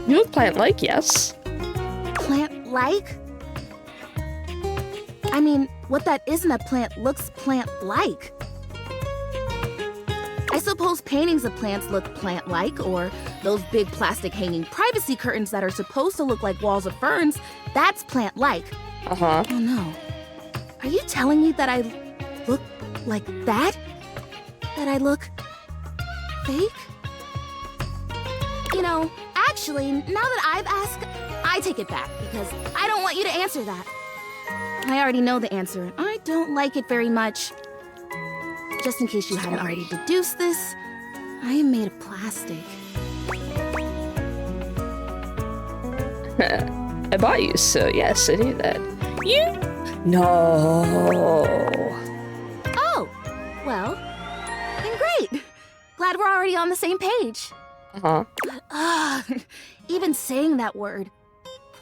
You look plant-like, yes. Plant-like? I mean, what that isn't a plant looks plant-like. I suppose paintings of plants look plant-like, or those big plastic hanging privacy curtains that are supposed to look like walls of ferns, that's plant-like. Uh-huh. Oh no. Are you telling me that I look like that? That I look fake? You know, actually, now that I've asked, I take it back, because I don't want you to answer that. I already know the answer. I don't like it very much. Just in case you hadn't already deduced this, I am made of plastic. I bought you, so yes, I knew that. You? No. Oh, well, then great. Glad we're already on the same page. Uh-huh. But, even saying that word,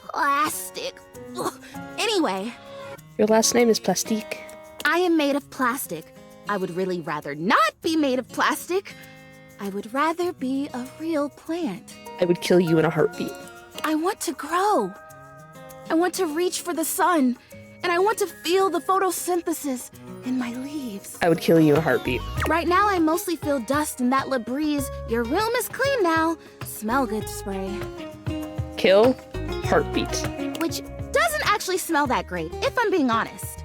plastic. Ugh. Anyway. Your last name is Plastique. I am made of plastic. I would really rather not be made of plastic. I would rather be a real plant. I would kill you in a heartbeat. I want to grow. I want to reach for the sun. And I want to feel the photosynthesis in my leaves. I would kill you in a heartbeat. Right now, I mostly feel dust in that Labreeze. Your room is clean now. Smell good spray. Kill, heartbeat. Which doesn't actually smell that great, if I'm being honest.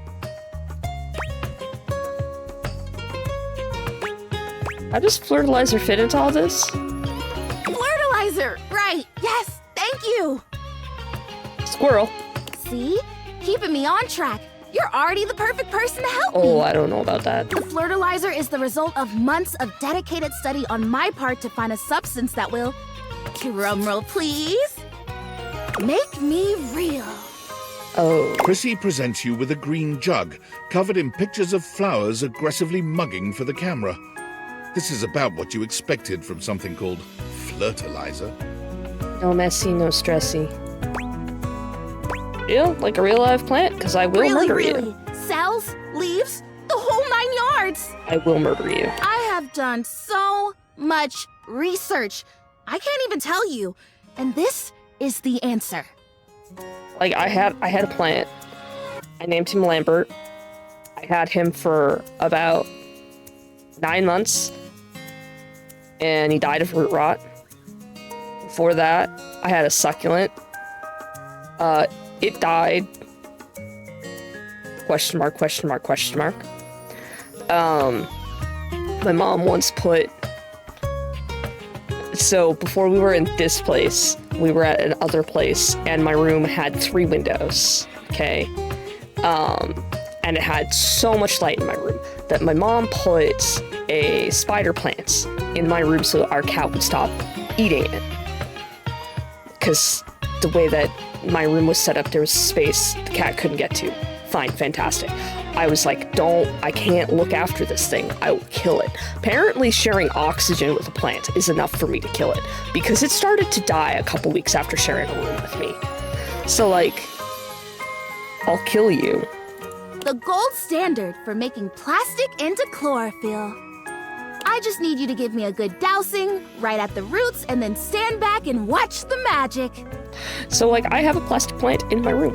How does fertilizer fit into all this? Fertilizer! Right, yes, thank you! Squirrel. See? Keeping me on track. You're already the perfect person to help me. Oh, I don't know about that. The fertilizer is the result of months of dedicated study on my part to find a substance that will, drumroll please, make me real. Oh. Chrissy presents you with a green jug, covered in pictures of flowers aggressively mugging for the camera. This is about what you expected from something called flirtilizer. No messy, no stressy. Yeah, like a real live plant, because I will murder you. Cells, leaves, the whole 9 yards. I will murder you. I have done so much research. I can't even tell you. And this is the answer. Like, I had a plant. I named him Lambert. I had him for about 9 months. And he died of root rot. Before that, I had a succulent. It died. Question mark, question mark, question mark. My mom once put... So, before we were in this place, we were at another place, and my room had 3 windows, okay? And it had so much light in my room that my mom put a spider plant in my room so our cat would stop eating it. Because the way that my room was set up, there was space the cat couldn't get to. Fine, fantastic. I was like, I can't look after this thing. I will kill it. Apparently sharing oxygen with a plant is enough for me to kill it, because it started to die a couple weeks after sharing a room with me. So, like, I'll kill you. The gold standard for making plastic into chlorophyll. I just need you to give me a good dousing right at the roots and then stand back and watch the magic. So, like, I have a plastic plant in my room.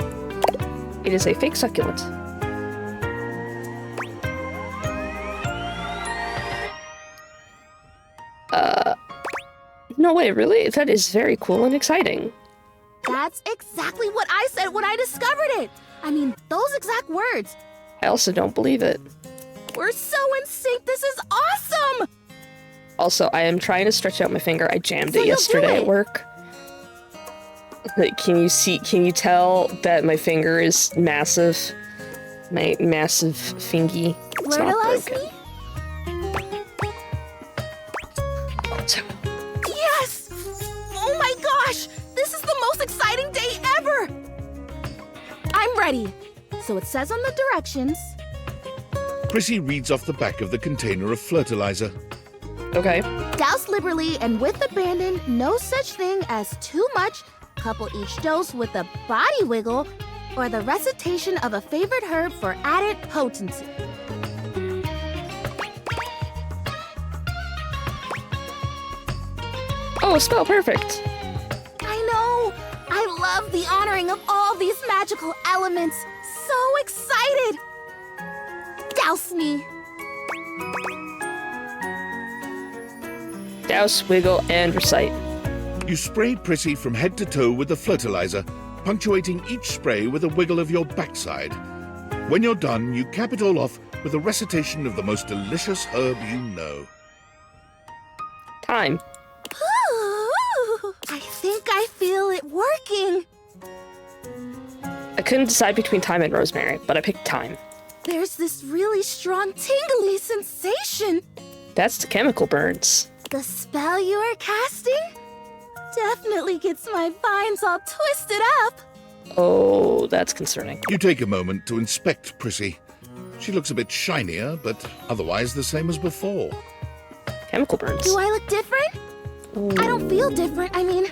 It is a fake succulent. No way, really? That is very cool and exciting. That's exactly what I said when I discovered it. I mean, those exact words. I also don't believe it. We're so in sync. This is awesome. Also, I am trying to stretch out my finger. I jammed it yesterday at work. Like, can you tell that my finger is massive? My massive fingy. It's not broken. Me? Yes! Oh my gosh! This is the most exciting day ever! I'm ready. So it says on the directions. Chrissy reads off the back of the container of fertilizer. Okay. Douse liberally and with abandon, no such thing as too much. Couple each dose with a body wiggle or the recitation of a favorite herb for added potency. Oh, spell perfect. I know. I love the honoring of all these magical elements. So excited. Douse me. Douse, wiggle, and recite. You spray Prissy from head to toe with the fertilizer, punctuating each spray with a wiggle of your backside. When you're done, you cap it all off with a recitation of the most delicious herb you know. Time. Ooh, I think I feel it working. I couldn't decide between thyme and rosemary, but I picked thyme. There's this really strong tingly sensation. That's the chemical burns. The spell you are casting definitely gets my vines all twisted up. Oh, that's concerning. You take a moment to inspect Prissy. She looks a bit shinier, but otherwise the same as before. Chemical burns. Do I look different? Ooh. I don't feel different. I mean,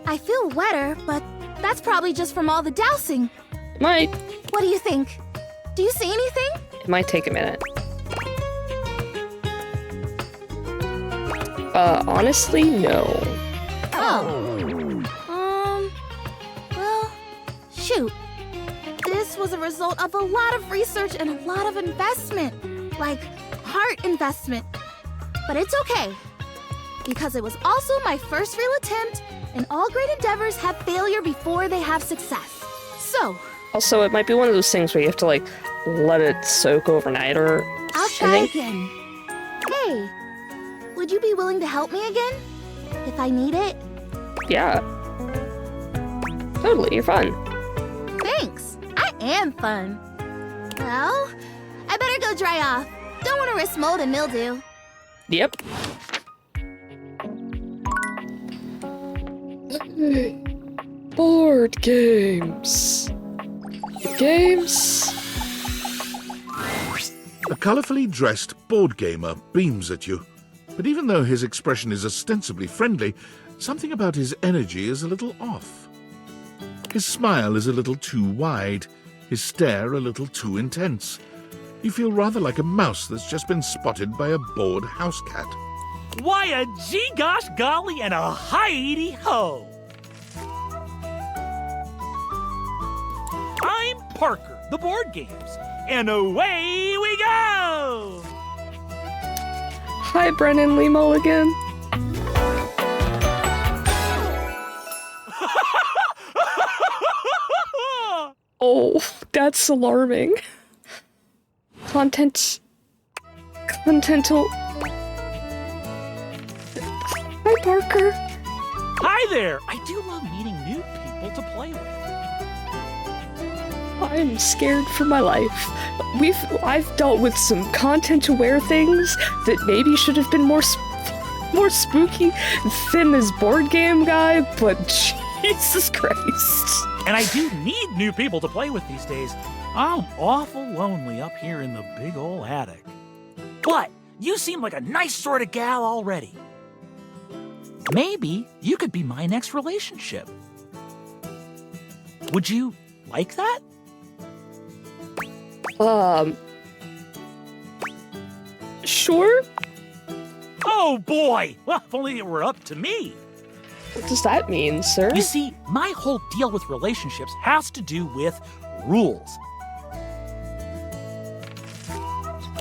I feel wetter, but that's probably just from all the dousing. It might. What do you think? Do you see anything? It might take a minute. Honestly, no. Oh. Well, shoot. This was a result of a lot of research and a lot of investment. Like, heart investment. But it's okay. Because it was also my first real attempt, and all great endeavors have failure before they have success. So... Also, it might be one of those things where you have to, like, let it soak overnight or... I'll try again. Hey, would you be willing to help me again? If I need it? Yeah. Totally, you're fun. Thanks. I am fun. Well, I better go dry off. Don't want to risk mold and mildew. Yep. Board games. Games. A colorfully dressed board gamer beams at you, but even though his expression is ostensibly friendly, something about his energy is a little off. His smile is a little too wide, his stare a little too intense. You feel rather like a mouse that's just been spotted by a bored house cat. Why a gee gosh golly and a hi-de ho! I'm Parker, the board games, and away we go! Hi, Brennan Lee Mulligan. Oh, that's alarming. Contental. Hi, Parker. Hi there! I do love meeting new people to play with. I'm scared for my life. I've dealt with some content-aware things that maybe should have been more spooky than this board game guy, but Jesus Christ. And I do need new people to play with these days. I'm awful lonely up here in the big ol' attic. But you seem like a nice sort of gal already. Maybe you could be my next relationship. Would you like that? Sure? Oh boy! Well, if only it were up to me. What does that mean, sir? You see, my whole deal with relationships has to do with rules.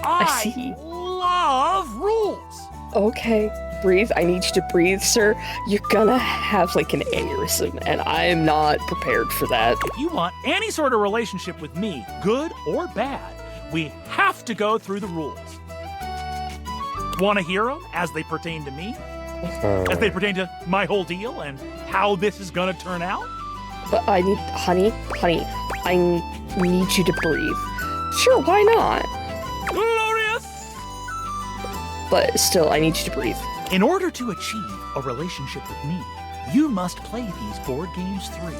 I see. Love rules. Okay, breathe. I need you to breathe, sir. You're gonna have like an aneurysm, and I'm not prepared for that. If you want any sort of relationship with me, good or bad, we have to go through the rules. Want to hear them as they pertain to me? As they pertain to my whole deal and how this is gonna turn out? But I need, honey, I need you to breathe. Sure, why not? Glorious! But still, I need you to breathe. In order to achieve a relationship with me, you must play these board games through.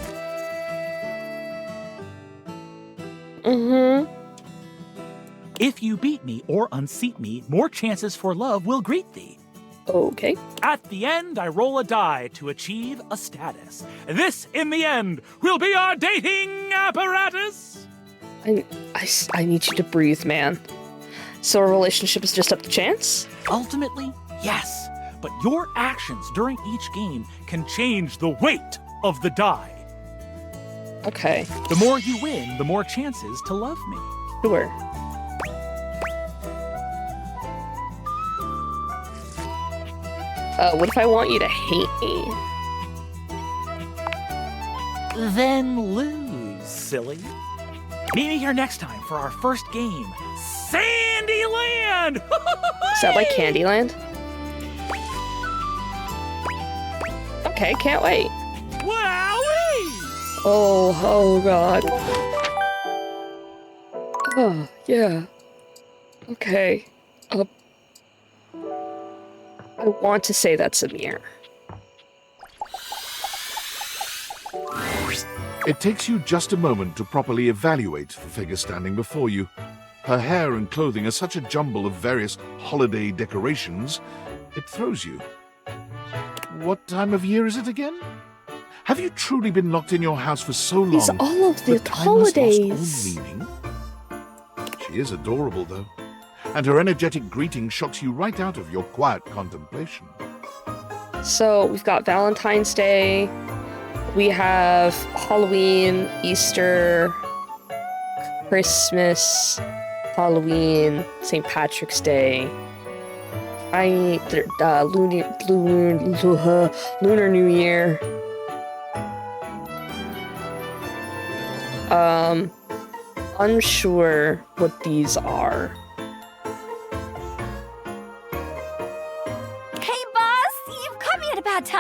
Mm-hmm. If you beat me or unseat me, more chances for love will greet thee. Okay. At the end, I roll a die to achieve a status. This, in the end, will be our dating apparatus. I need you to breathe, man. So a relationship is just up to chance? Ultimately, yes. But your actions during each game can change the weight of the die. Okay. The more you win, the more chances to love me. Sure. What if I want you to hate me? Then lose, silly. Meet me here next time for our first game, Sandyland! Is that like Candyland? Okay, can't wait. Wowee! Oh god. Oh, yeah. Okay. I want to say that's Amir. It takes you just a moment to properly evaluate the figure standing before you. Her hair and clothing are such a jumble of various holiday decorations, it throws you. What time of year is it again? Have you truly been locked in your house for so long? It's all of the that time holidays. has lost all meaning? She is adorable, though, and her energetic greeting shocks you right out of your quiet contemplation. So we've got Valentine's Day, we have Halloween, Easter, Christmas, Halloween, St. Patrick's Day, Lunar New Year. Unsure what these are.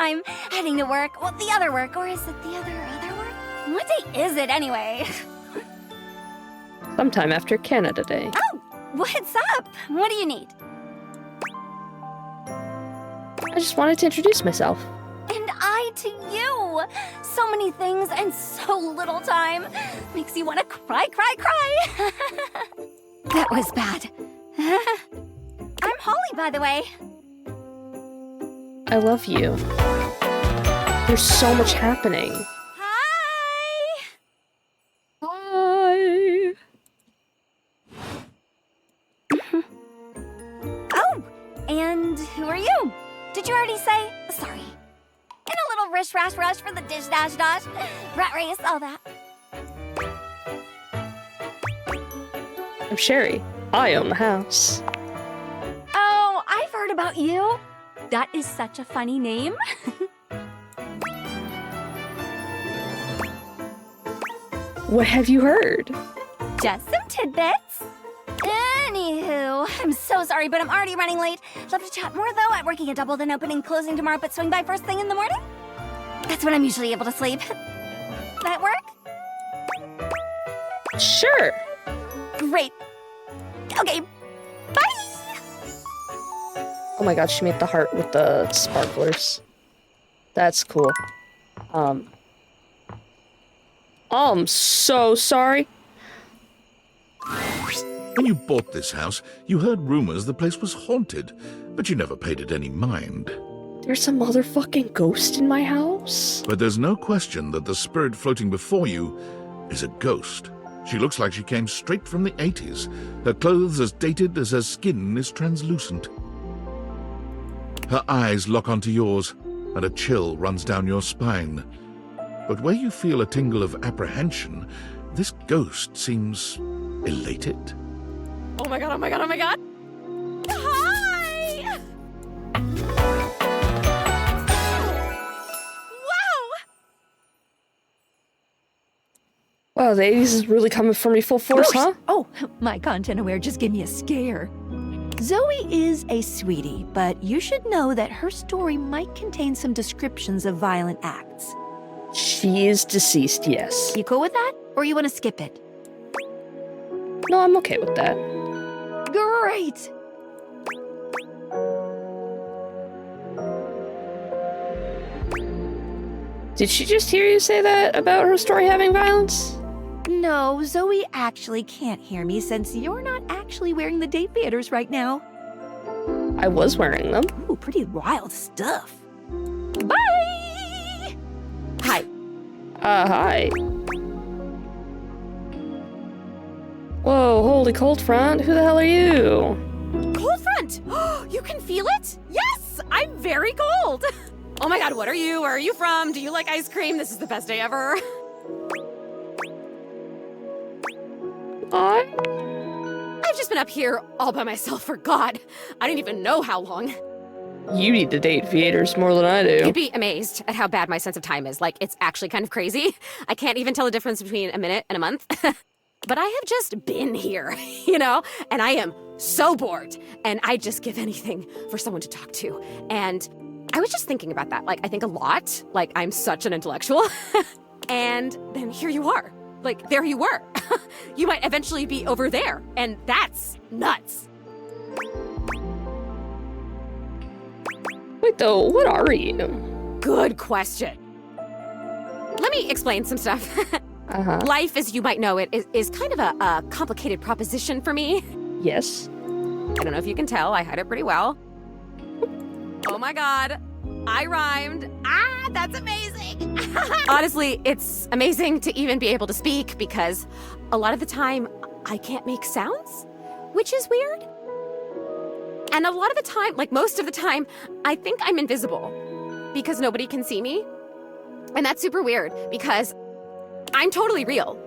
time, heading to work. Well, the other work, or is it the other work? What day is it anyway? Sometime after Canada Day. Oh, what's up? What do you need? I just wanted to introduce myself. And I to you. So many things and so little time. Makes you want to cry. That was bad. I'm Holly, by the way. I love you. There's so much happening. Hi! Hi! Oh, and who are you? Did you already say? Sorry. And a little rush for the dish dash. Rat race, all that. I'm Sherry. I own the house. Oh, I've heard about you. That is such a funny name. What have you heard? Just some tidbits. Anywho, I'm so sorry, but I'm already running late. Love to chat more, though. I'm working a double, then opening and closing tomorrow, but swing by first thing in the morning. That's when I'm usually able to sleep. That work? Sure. Great. Okay, bye! Oh my god, she made the heart with the sparklers. That's cool. I'm so sorry. When you bought this house, you heard rumors the place was haunted, but you never paid it any mind. There's a motherfucking ghost in my house? But there's no question that the spirit floating before you is a ghost. She looks like she came straight from the 80s. Her clothes as dated as her skin is translucent. Her eyes lock onto yours, and a chill runs down your spine. But where you feel a tingle of apprehension, this ghost seems elated. Oh my god, oh my god, oh my god! Hi! Wow, the 80s is really coming for me full force, huh? Oh, my content-aware just gave me a scare. Zoe is a sweetie, but you should know that her story might contain some descriptions of violent acts. She is deceased, yes. You cool with that? Or you want to skip it? No, I'm okay with that. Great! Did she just hear you say that about her story having violence? No, Zoe actually can't hear me since you're not actually wearing the date theaters right now. I was wearing them. Ooh, pretty wild stuff. Bye! Hi. Hi. Whoa, holy cold front, who the hell are you? Cold front! You can feel it? Yes! I'm very cold! Oh my god, what are you? Where are you from? Do you like ice cream? This is the best day ever. I've just been up here all by myself for God. I didn't even know how long. You need to date theaters more than I do. You'd be amazed at how bad my sense of time is. Like, it's actually kind of crazy. I can't even tell the difference between a minute and a month. But I have just been here, you know? And I am so bored. And I'd just give anything for someone to talk to. And I was just thinking about that. Like, I think a lot. Like, I'm such an intellectual. And then here you are. Like, there you were. You might eventually be over there. And that's nuts. Wait, though, what are you? Good question. Let me explain some stuff. Life, as you might know it, is kind of a complicated proposition for me. Yes. I don't know if you can tell, I hide it pretty well. Oh my god, I rhymed. Ah, that's amazing. Honestly, it's amazing to even be able to speak because a lot of the time I can't make sounds, which is weird. And a lot of the time, like most of the time, I think I'm invisible because nobody can see me. And that's super weird because I'm totally real.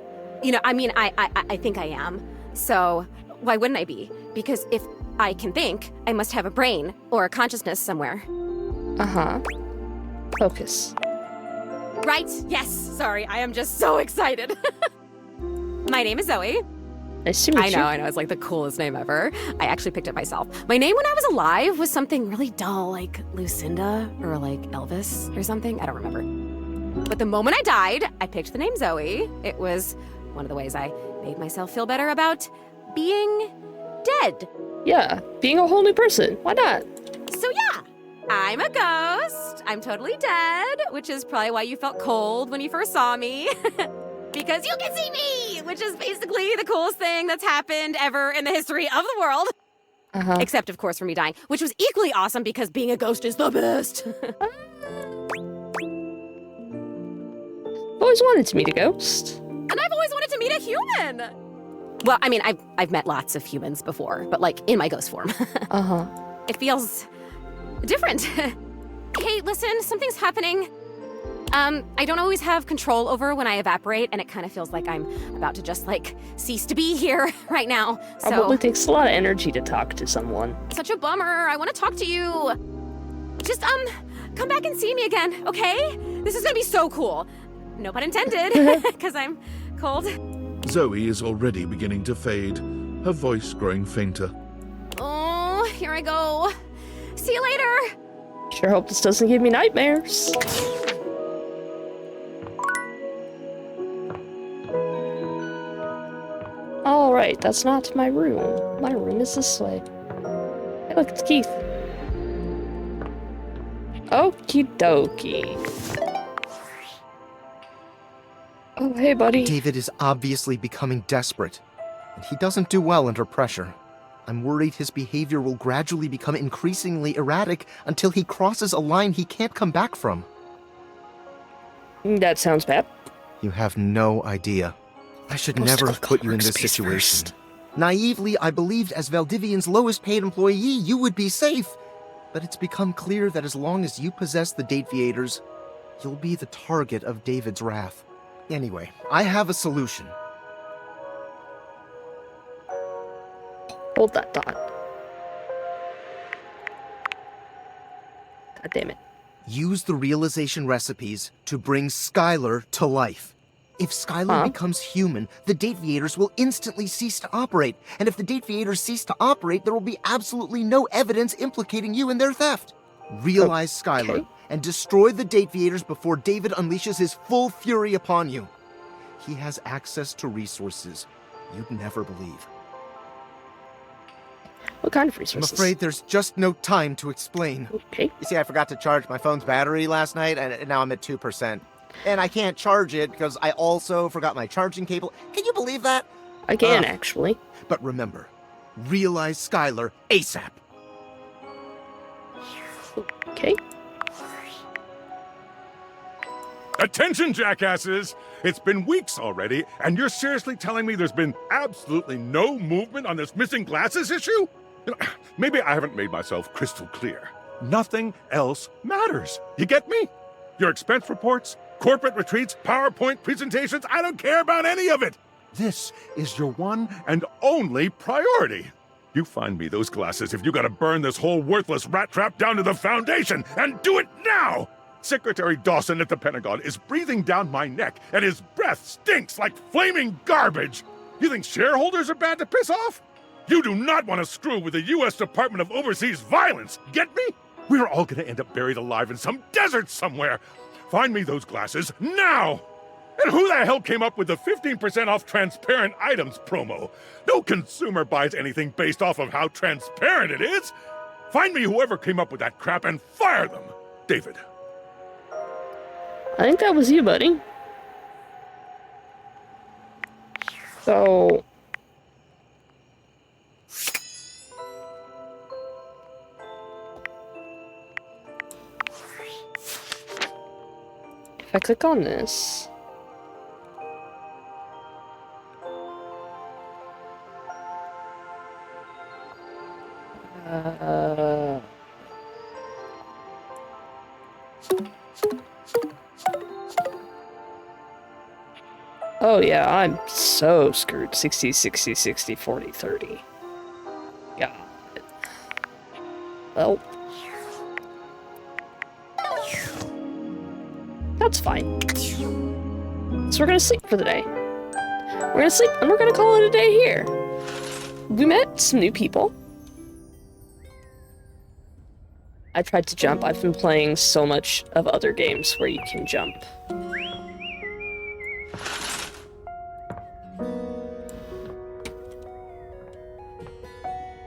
You know, I mean, I think I am. So why wouldn't I be? Because if I can think, I must have a brain or a consciousness somewhere. Focus. Right, yes, sorry, I am just so excited. My name is Zoe. Nice to meet you. I know. It's like the coolest name ever. I actually picked it myself. My name when I was alive was something really dull, like Lucinda or like Elvis or something. I don't remember. But the moment I died, I picked the name Zoe. It was one of the ways I made myself feel better about being dead. Yeah, being a whole new person. Why not? So yeah, I'm a ghost. I'm totally dead, which is probably why you felt cold when you first saw me. Because you can see me, which is basically the coolest thing that's happened ever in the history of the world. Except, of course, for me dying, which was equally awesome because being a ghost is the best. Always wanted to meet a ghost. And I've always wanted to meet a human. Well, I mean, I've met lots of humans before, but like in my ghost form. It feels different. Hey, listen, something's happening. I don't always have control over when I evaporate, and it kind of feels like I'm about to just, like, cease to be here right now. So Probably takes a lot of energy to talk to someone. Such a bummer. I want to talk to you. Just, come back and see me again, okay? This is gonna be so cool. No pun intended, because I'm cold. Zoe is already beginning to fade, her voice growing fainter. Oh, here I go. See you later. Sure hope this doesn't give me nightmares. Alright, that's not my room. My room is this way. Hey, look, it's Keith. Okie dokie. Oh, hey, buddy. David is obviously becoming desperate, and he doesn't do well under pressure. I'm worried his behavior will gradually become increasingly erratic until he crosses a line he can't come back from. That sounds bad. You have no idea. I should never have put you in this situation. Naively, I believed as Valdivian's lowest paid employee, you would be safe. But it's become clear that as long as you possess the Dateviators, you'll be the target of David's wrath. Anyway, I have a solution. Hold that thought. God damn it. Use the realization recipes to bring Skylar to life. If Skylar becomes human, the Dateviators will instantly cease to operate. And if the Dateviators cease to operate, there will be absolutely no evidence implicating you in their theft. Realize Skylar and destroy the Dateviators before David unleashes his full fury upon you. He has access to resources you'd never believe. What kind of resources? I'm afraid there's just no time to explain. Okay. You see, I forgot to charge my phone's battery last night, and now I'm at 2%. And I can't charge it because I also forgot my charging cable. Can you believe that? I can, actually. But remember, realize Skylar ASAP. Okay. Attention, jackasses! It's been weeks already, and you're seriously telling me there's been absolutely no movement on this missing glasses issue? Maybe I haven't made myself crystal clear. Nothing else matters. You get me? Your expense reports, corporate retreats, PowerPoint presentations, I don't care about any of it. This is your one and only priority. You find me those glasses if you gotta burn this whole worthless rat trap down to the foundation, and do it now! Secretary Dawson at the Pentagon is breathing down my neck, and his breath stinks like flaming garbage. You think shareholders are bad to piss off? You do not want to screw with the U.S. Department of Overseas Violence, get me? We're all gonna end up buried alive in some desert somewhere. Find me those glasses now! And who the hell came up with the 15% off transparent items promo? No consumer buys anything based off of how transparent it is. Find me whoever came up with that crap and fire them. David. I think that was you, buddy. So... if I click on this... oh yeah, I'm so screwed. 60, 60, 60, 40, 30. God. Well. That's fine. So we're gonna sleep for the day. We're gonna sleep, and we're gonna call it a day here. We met some new people. I tried to jump. I've been playing so much of other games where you can jump.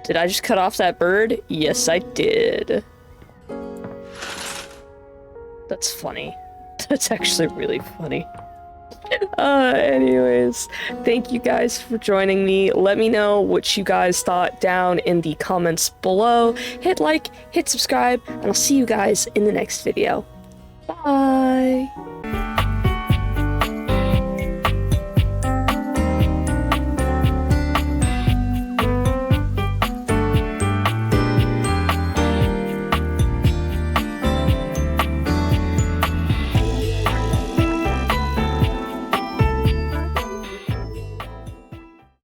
Did I just cut off that bird? Yes, I did. That's funny. That's actually really funny. Anyways, thank you guys for joining me. Let me know what you guys thought down in the comments below. Hit like, hit subscribe, and I'll see you guys in the next video. Bye!